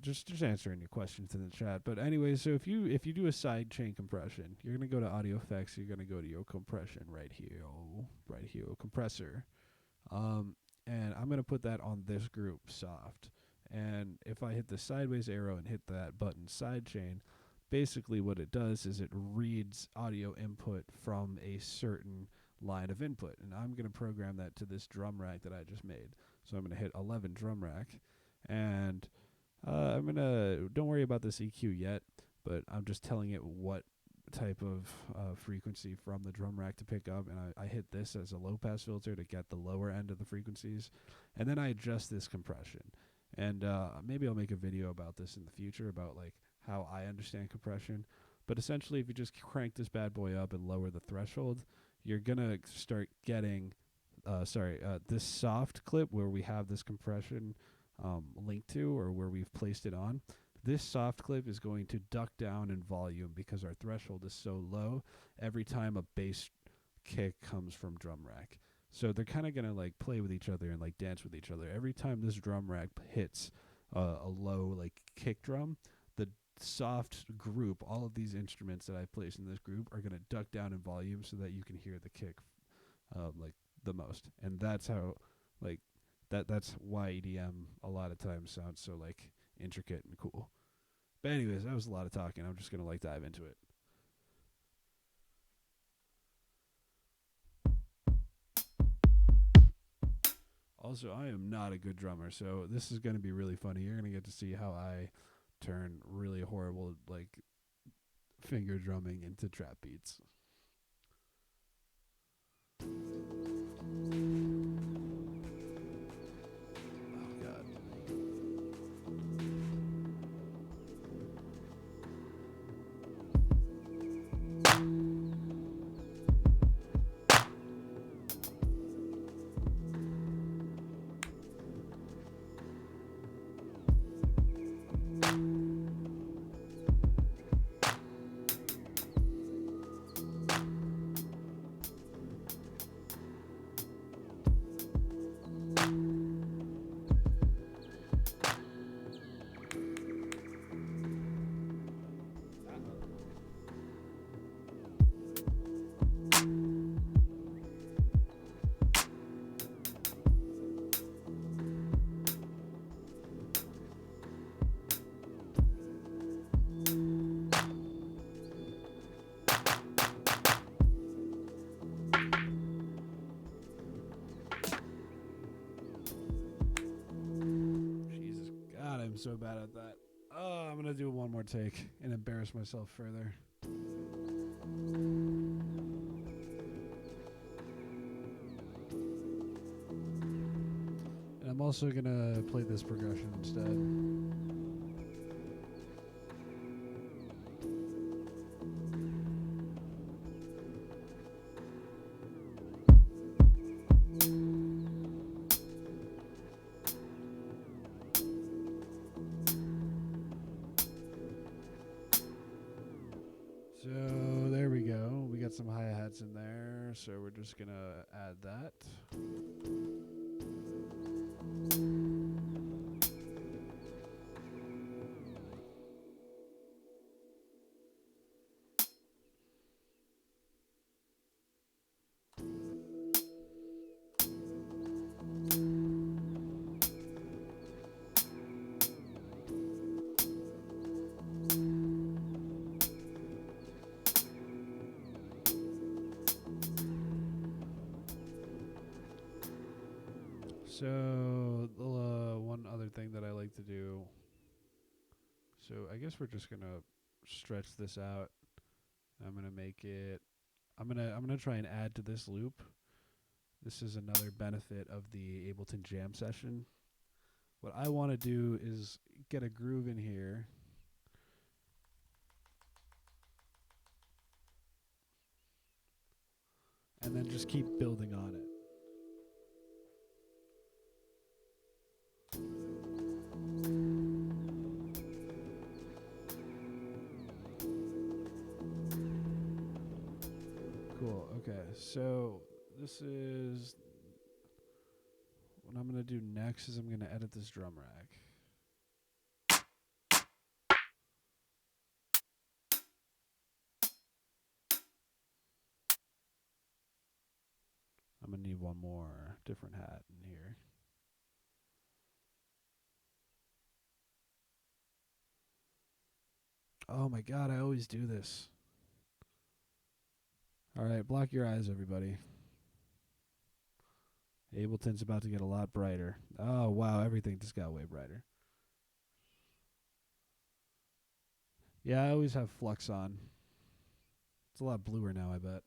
Just answering your questions in the chat. But anyway, so if you do a side chain compression, you're gonna go to audio effects. You're gonna go to your compression right here, compressor, and I'm gonna put that on this group soft. And if I hit the sideways arrow and hit that button side chain, basically what it does is it reads audio input from a certain line of input, and I'm gonna program that to this drum rack that I just made. So I'm gonna hit 11 drum rack. And don't worry about this EQ yet, but I'm just telling it what type of frequency from the drum rack to pick up. And I hit this as a low pass filter to get the lower end of the frequencies. And then I adjust this compression. And maybe I'll make a video about this in the future about like how I understand compression. But essentially, if you just crank this bad boy up and lower the threshold, you're going to start getting, this soft clip where we have this compression linked to, or where we've placed it on. This soft clip is going to duck down in volume because our threshold is so low every time a bass kick comes from drum rack. So they're kind of going to like play with each other and like dance with each other. Every time this drum rack hits a low like kick drum, the soft group, all of these instruments that I place in this group are going to duck down in volume so that you can hear the kick like the most. And that's how like that's why EDM a lot of times sounds so like intricate and cool. But anyways, that was a lot of talking. I'm just gonna like dive into it. Also, I am not a good drummer, so this is going to be really funny. You're going to get to see how I turn really horrible, like, finger drumming into trap beats. Oh, God. Jesus God, I'm so bad at that. Oh, I'm going to do one more take and embarrass myself further. And I'm also going to play this progression instead. So there we go. We got some hi-hats in there, so we're just going to add that. So, one other thing that I like to do. So, I guess we're just gonna stretch this out. I'm gonna make it. I'm gonna try and add to this loop. This is another benefit of the Ableton Jam session. What I want to do is get a groove in here. And then just keep building on it. Cool. Okay. So this is what I'm going to do next is I'm going to edit this drum rack. I'm going to need one more different hat in here. Oh my God, I always do this. All right, block your eyes, everybody. Ableton's about to get a lot brighter. Oh, wow, everything just got way brighter. Yeah, I always have flux on. It's a lot bluer now, I bet.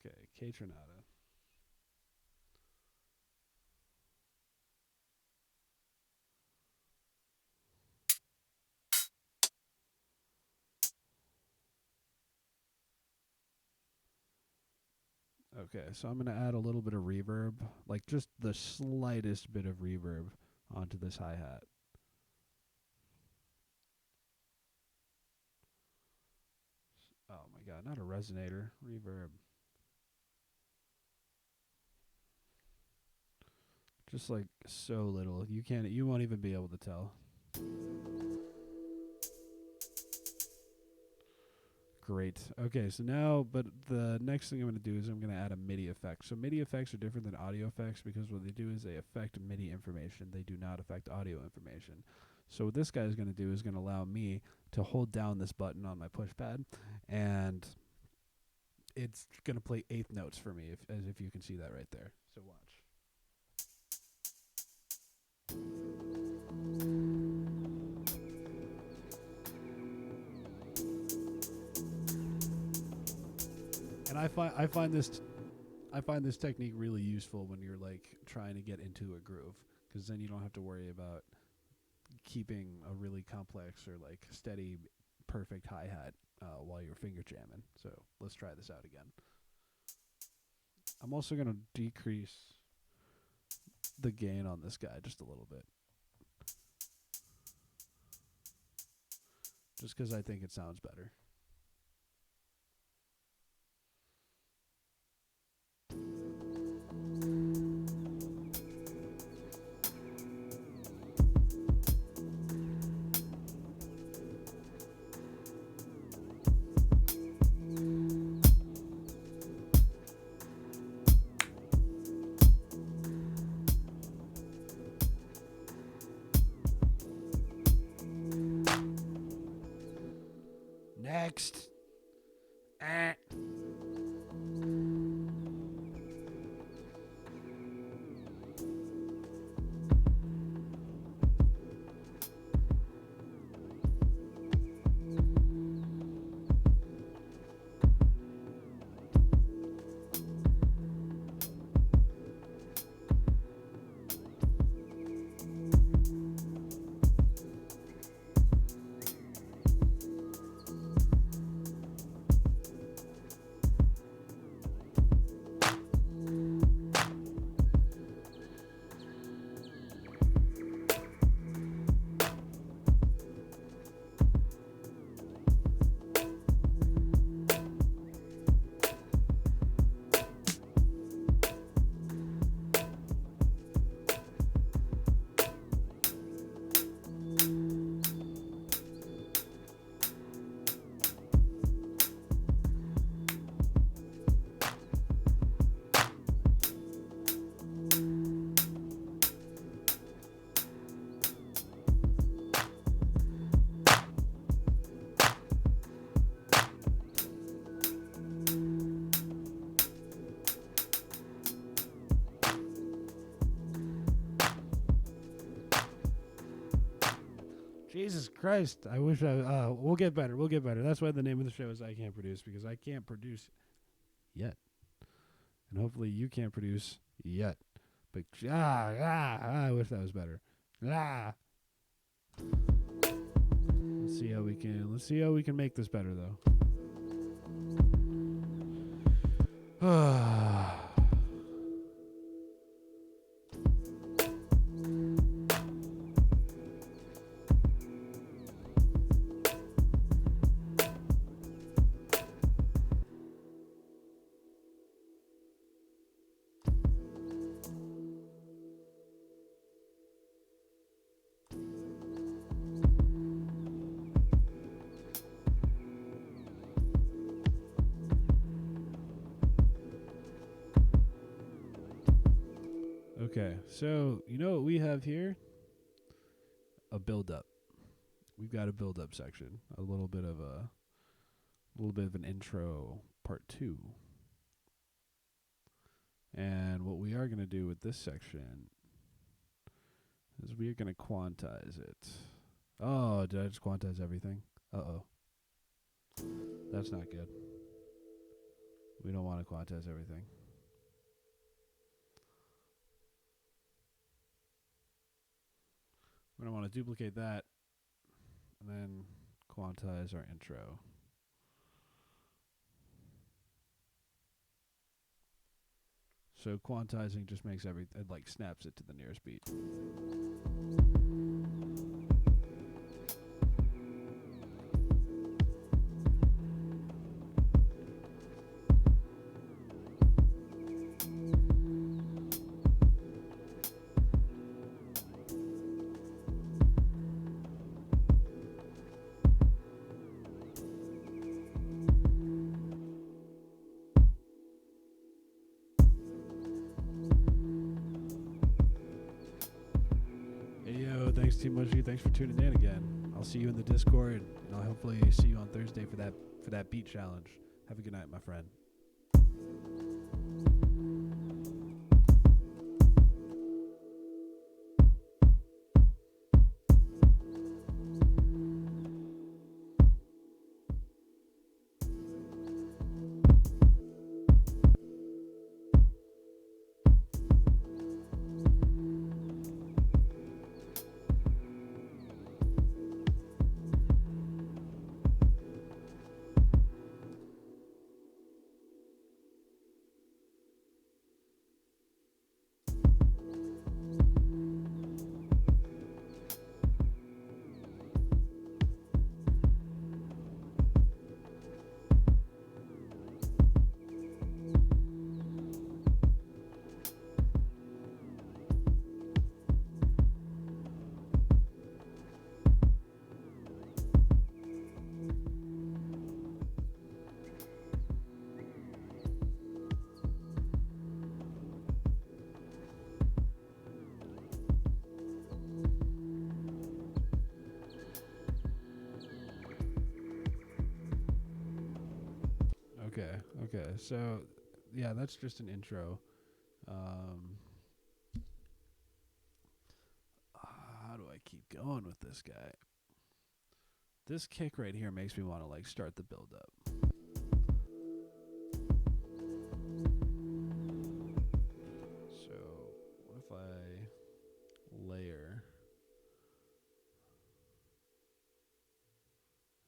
Okay, K-Tronada. Okay, so I'm going to add a little bit of reverb, like just the slightest bit of reverb onto this hi-hat. Oh my God, not a resonator, reverb. Just like so little. You won't even be able to tell. Great. Okay, so now, but the next thing I'm going to do is I'm going to add a MIDI effect. So MIDI effects are different than audio effects because what they do is they affect MIDI information. They do not affect audio information. So what this guy is going to do is going to allow me to hold down this button on my push pad, and it's going to play eighth notes for me, as if you can see that right there. So watch. And I find this technique really useful when you're like trying to get into a groove, because then you don't have to worry about keeping a really complex or like steady, perfect hi-hat while you're finger jamming. So let's try this out again. I'm also going to decrease the gain on this guy just a little bit, just because I think it sounds better. Next. Jesus Christ. I wish we'll get better. We'll get better. That's why the name of the show is I Can't Produce, because I can't produce yet. And hopefully you can't produce yet. But I wish that was better. Let's see how we can make this better though. Okay, so you know what we have here? A build-up. We've got a build-up section. A little bit of an intro part 2. And what we are going to do with this section is we are going to quantize it. Oh, did I just quantize everything? Uh-oh. That's not good. We don't want to quantize everything. We're going to want to duplicate that and then quantize our intro. So quantizing just makes it like snaps it to the nearest beat. But thanks too much. Thanks for tuning in again. I'll see you in the Discord, and I'll hopefully see you on Thursday for that beat challenge. Have a good night, my friend. Okay. So, yeah, that's just an intro. How do I keep going with this guy? This kick right here makes me want to like start the build up. So, what if I layer?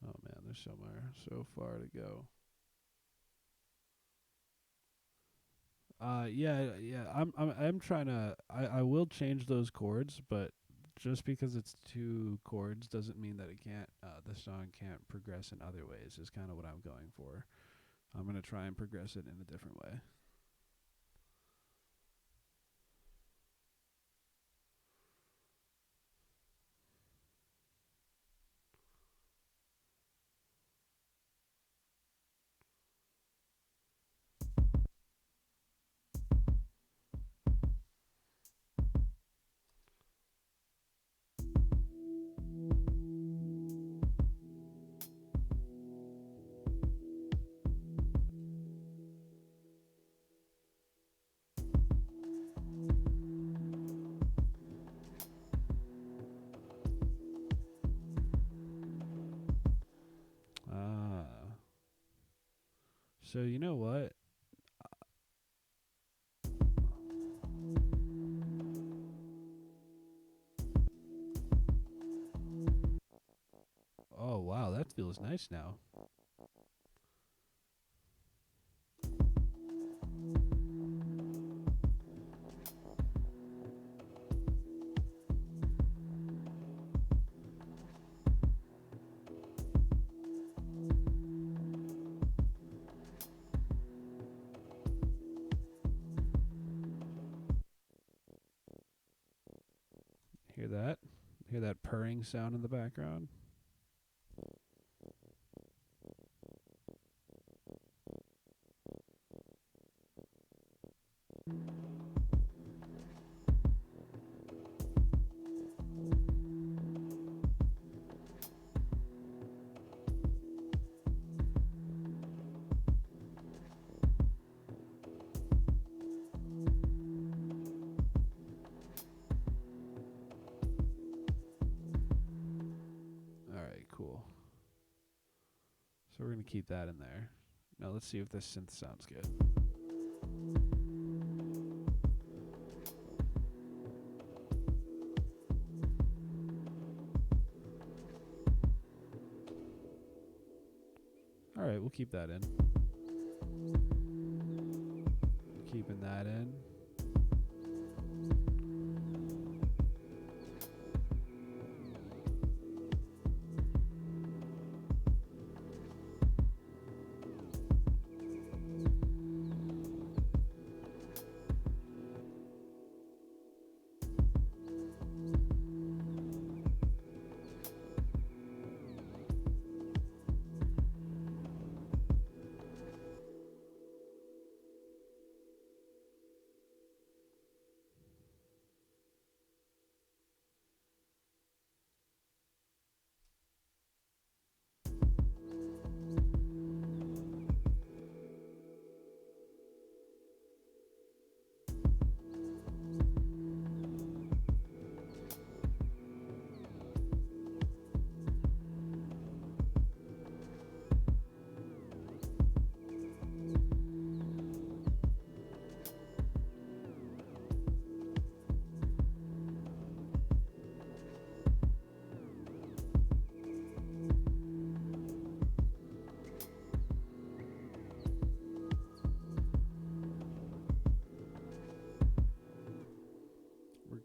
Oh man, there's so far to go. Yeah. I'm trying to. I will change those chords, but just because it's two chords doesn't mean that it can't. The song can't progress in other ways. Is kind of what I'm going for. I'm gonna try and progress it in a different way. So you know what? Oh wow, that feels nice now. Hear that? Hear that purring sound in the background? Alright, cool. So we're going to keep that in there. Now let's see if this synth sounds good. Alright, we'll keep that in. Keeping that in.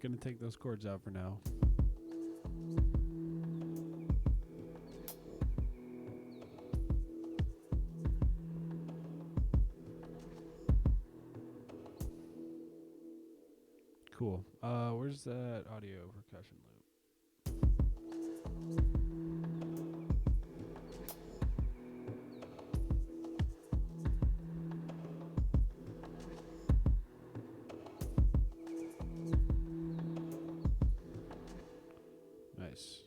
gonna take those chords out for now. Cool. Where's that audio percussion loop? Nice.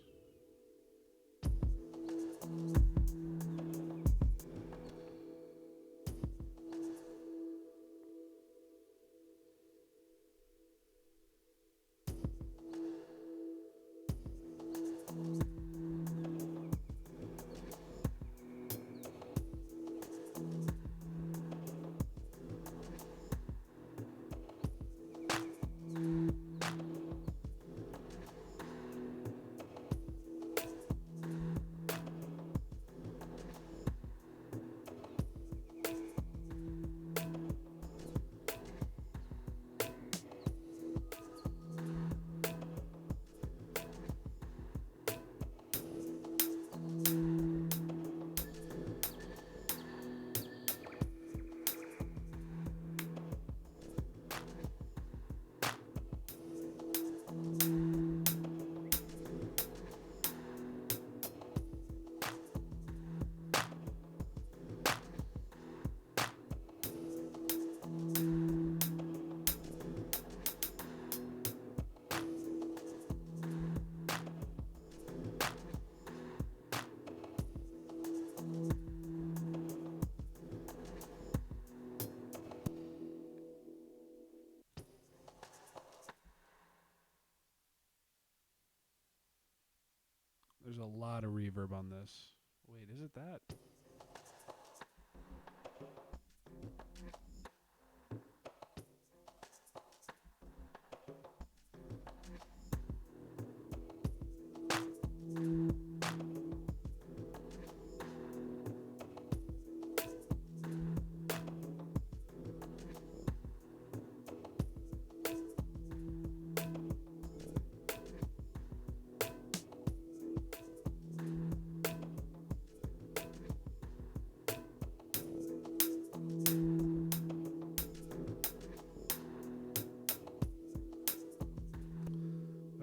There's a lot of reverb on this. Wait, is it that?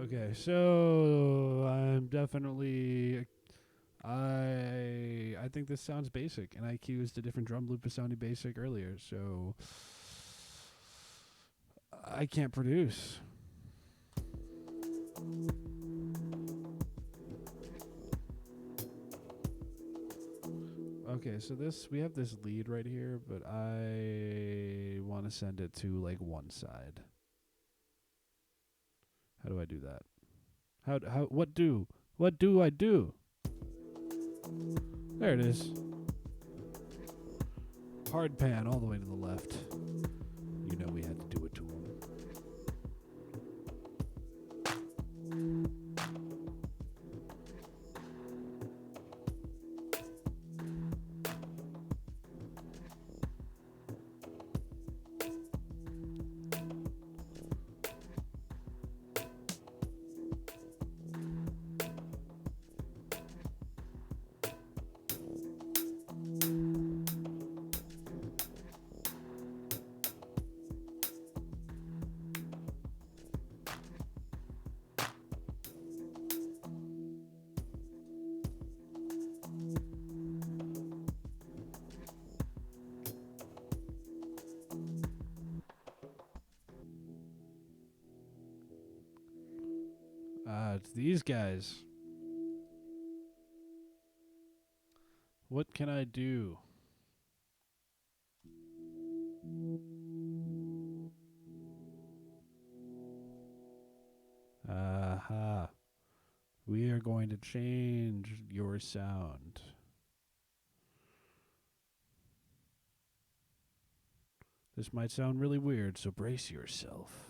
Okay, so I'm definitely I think this sounds basic, and I accused a different drum loop of sounding basic earlier, so I can't produce. Okay, so we have this lead right here, but I want to send it to like one side. How do I do that? What do I do? There it is. Hard pan all the way to the left. You know we had to do it to him. It's these guys. What can I do? Aha. We are going to change your sound. This might sound really weird, so brace yourself.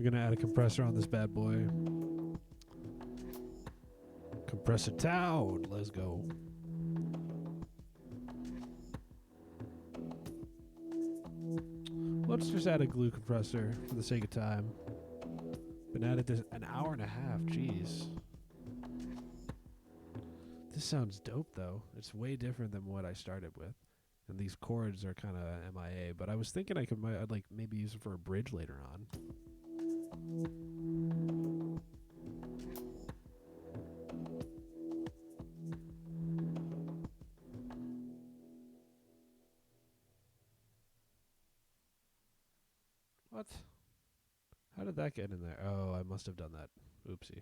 We're gonna add a compressor on this bad boy. Compressor town. Let's go. Let's just add a glue compressor for the sake of time. Been at it this an hour and a half. Jeez. This sounds dope though. It's way different than what I started with. And these chords are kind of MIA, but I was thinking I'd like maybe use it for a bridge later on. What? How did that get in there? Oh, I must have done that. Oopsie.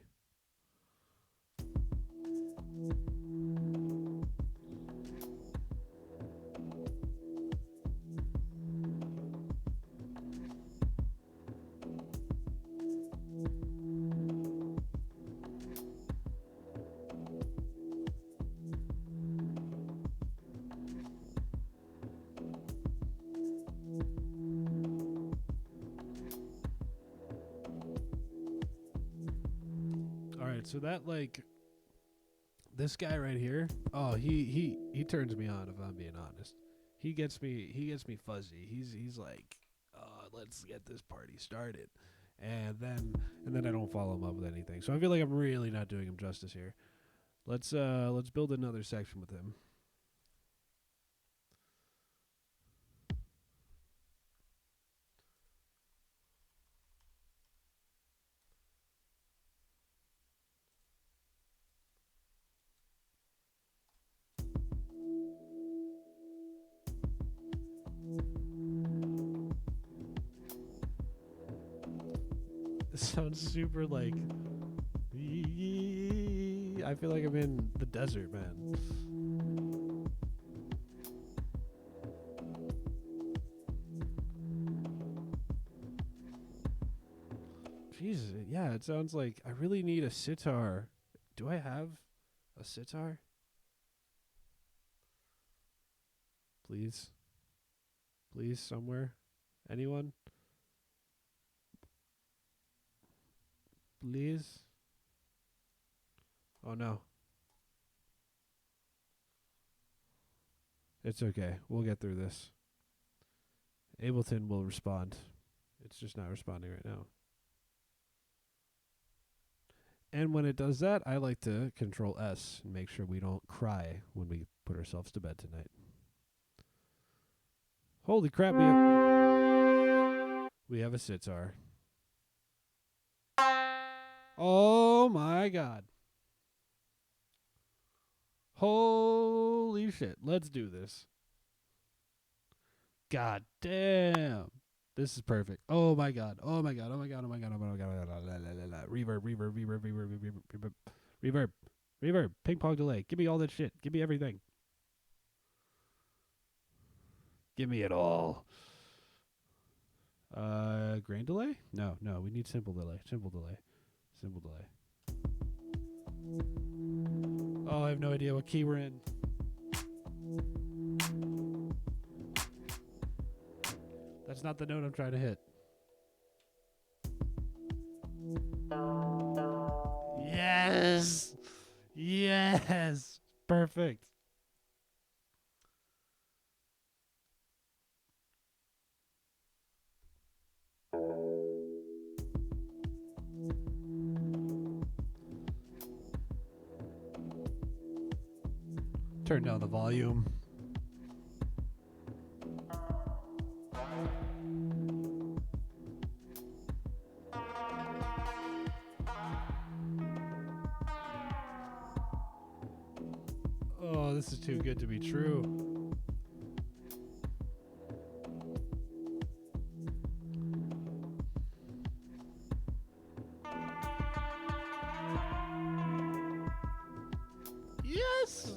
So that like this guy right here, oh he turns me on if I'm being honest. He gets me fuzzy. He's like, let's get this party started. And then I don't follow him up with anything. So I feel like I'm really not doing him justice here. Let's build another section with him. Sounds super like I feel like I'm in the desert, man. Jesus, yeah, it sounds like I really need a sitar. Do I have a sitar? Please. Please, somewhere. Anyone? Please. Oh no. It's okay. We'll get through this. Ableton will respond. It's just not responding right now. And when it does that, I like to Control S and make sure we don't cry when we put ourselves to bed tonight. Holy crap, we have a sitar. Oh my god. Holy shit. Let's do this. God damn. This is perfect. Oh my god. Oh my god. Oh my god. Oh my god. Oh my god. Reverb, reverb, reverb, reverb, reverb, reverb, reverb, reverb. Ping pong delay. Give me all that shit. Give me everything. Give me it all. Grain delay? No, we need simple delay. Simple delay. Simple delay. Oh, I have no idea what key we're in. That's not the note I'm trying to hit. Yes! Yes! Perfect. Turn down the volume. Oh, this is too good to be true. Yes!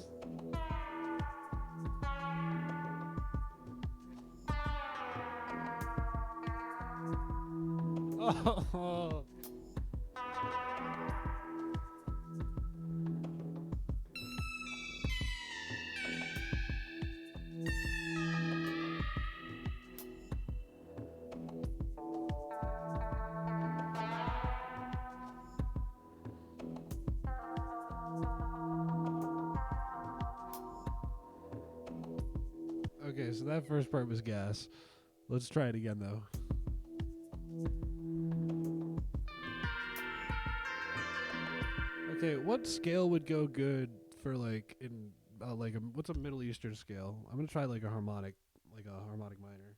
Oh. Okay, so that first part was gas. Let's try it again, though. Okay, what scale would go good for like in what's a Middle Eastern scale? I'm gonna try like a harmonic minor.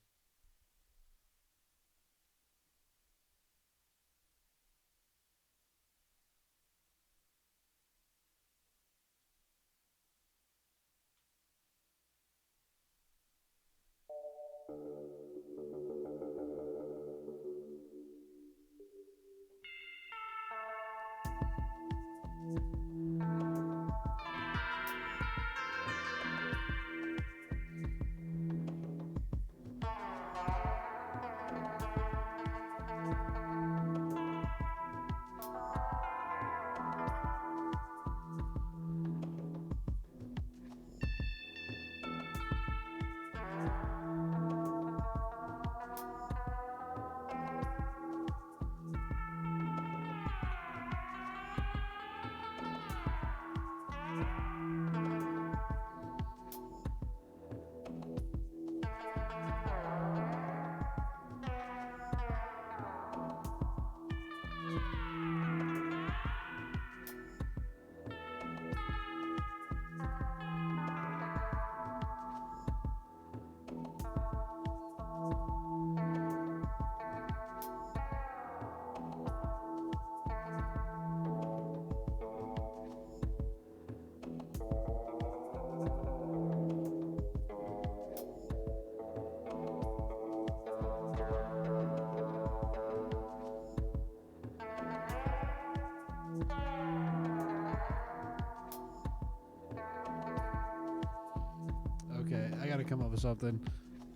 Okay, I gotta come up with something.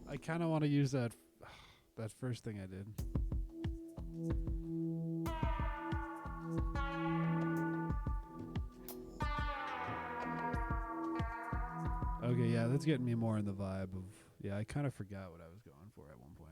I kind of want to use that first thing I did. Okay, yeah, that's getting me more in the vibe of. Yeah, I kind of forgot what I was going for at one point.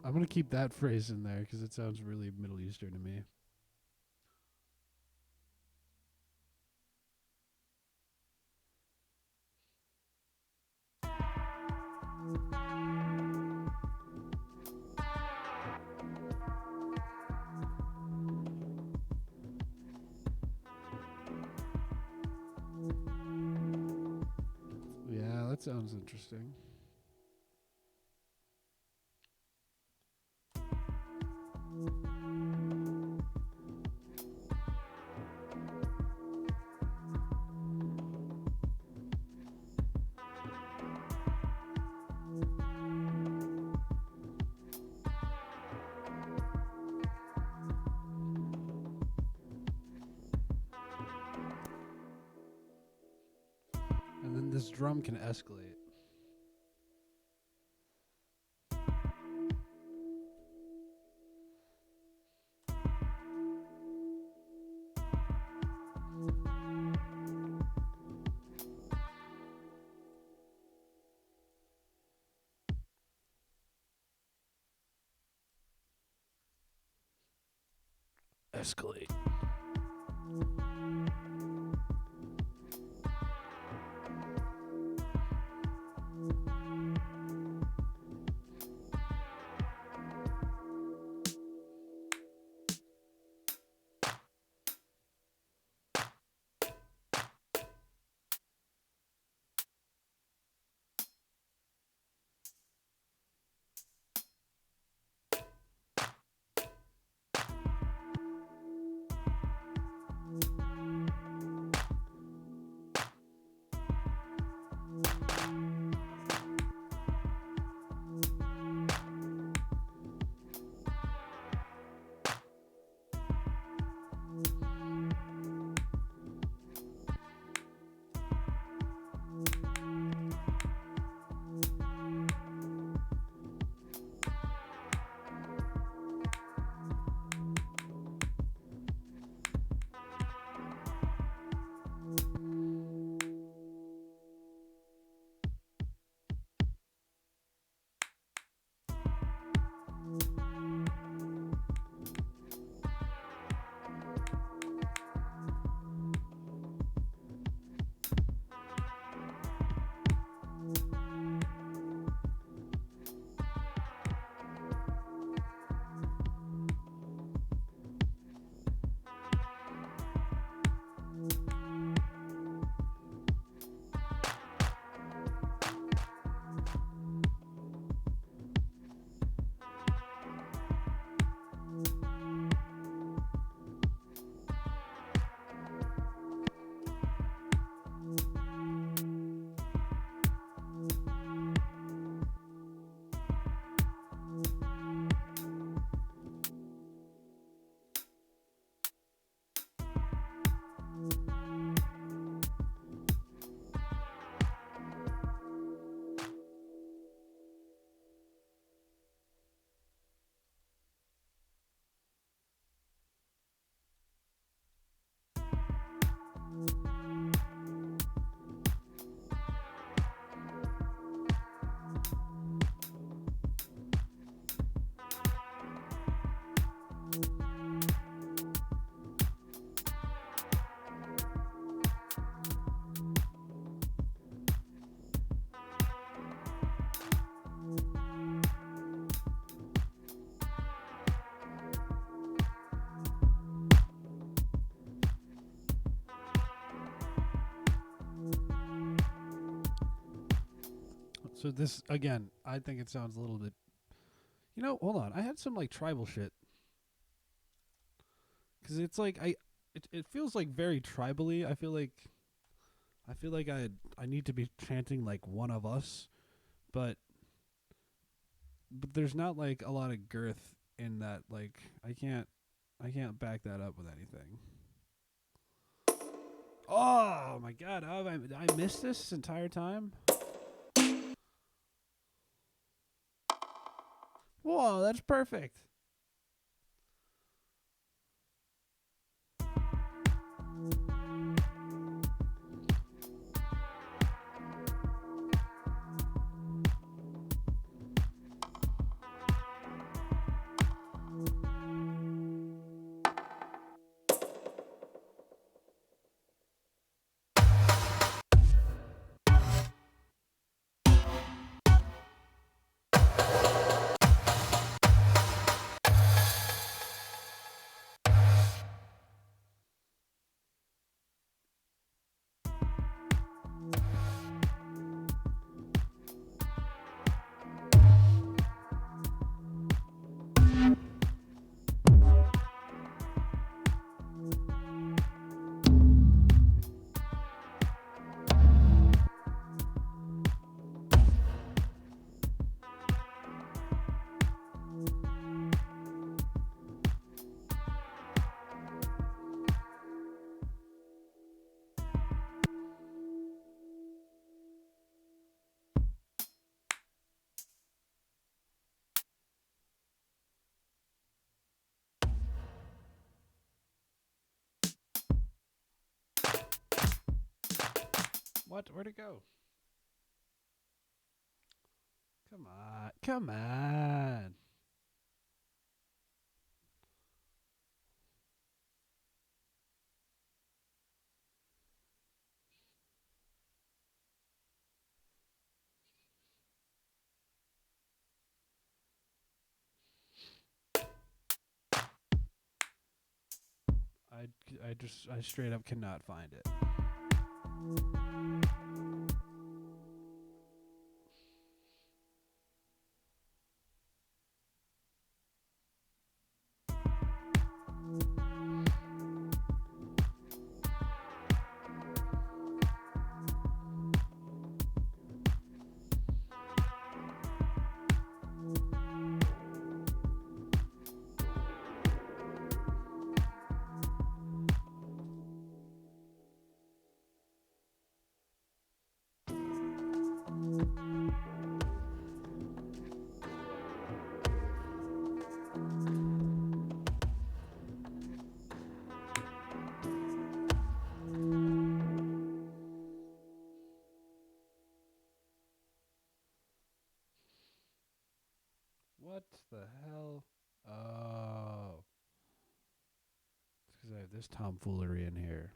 I'm going to keep that phrase in there because it sounds really Middle Eastern to me. Yeah, that sounds interesting. And then this drum can escalate. Escalate. So this again, I think it sounds a little bit. You know, hold on. I had some like tribal shit because it's like it feels like very tribally. I feel like I need to be chanting like one of us, but there's not like a lot of girth in that. Like I can't back that up with anything. Oh my god! I missed this entire time. Whoa, that's perfect. What? Where'd it go? Come on. Come on. I straight up cannot find it. What the hell? Oh. It's because I have this tomfoolery in here.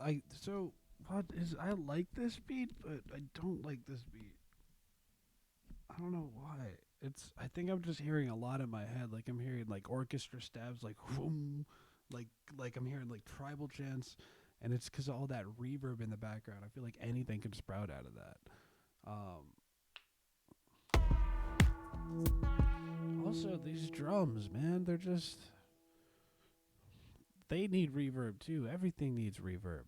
I like this beat, but I don't like this beat. I don't know why. I think I'm just hearing a lot in my head. Like I'm hearing like orchestra stabs, like whoom, like I'm hearing like tribal chants, and it's because of all that reverb in the background. I feel like anything can sprout out of that. Also, these drums, man, they need reverb too. Everything needs reverb.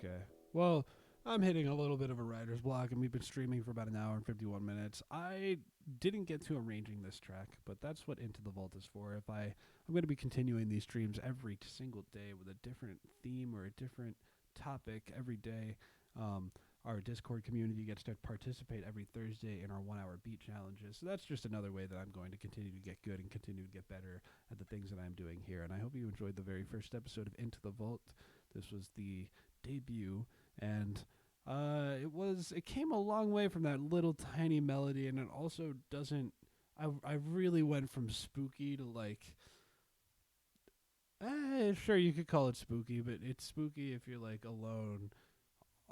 Okay. Well, I'm hitting a little bit of a writer's block, and we've been streaming for about an hour and 51 minutes. I didn't get to arranging this track, but that's what Into the Vault is for. I'm going to be continuing these streams every single day with a different theme or a different topic every day. Our Discord community gets to participate every Thursday in our 1-hour beat challenges. So that's just another way that I'm going to continue to get good and continue to get better at the things that I'm doing here. And I hope you enjoyed the very first episode of Into the Vault. This was the debut, and it came a long way from that little tiny melody, and it also doesn't. I really went from spooky to like. Sure, you could call it spooky, but it's spooky if you're like alone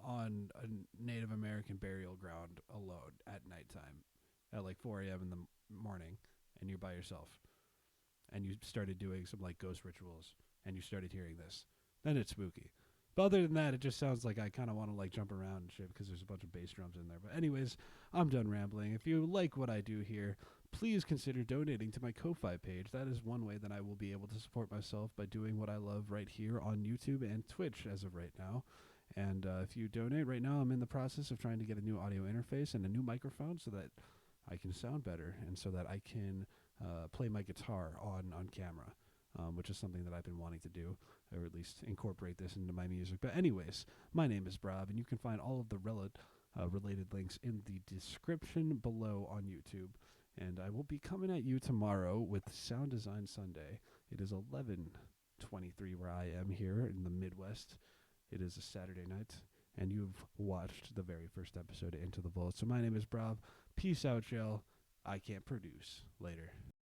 on a Native American burial ground alone at nighttime at like 4 a.m. in the morning, and you're by yourself, and you started doing some like ghost rituals, and you started hearing this. Then it's spooky. But other than that, it just sounds like I kind of want to like jump around and shit because there's a bunch of bass drums in there. But anyways, I'm done rambling. If you like what I do here, please consider donating to my Ko-Fi page. That is one way that I will be able to support myself by doing what I love right here on YouTube and Twitch as of right now. And if you donate right now, I'm in the process of trying to get a new audio interface and a new microphone so that I can sound better and so that I can play my guitar on camera. Which is something that I've been wanting to do, or at least incorporate this into my music. But anyways, my name is Brav, and you can find all of the related links in the description below on YouTube. And I will be coming at you tomorrow with Sound Design Sunday. It is 11:23 where I am here in the Midwest. It is a Saturday night, and you've watched the very first episode of Into the Vault. So my name is Brav. Peace out, y'all. I can't produce. Later.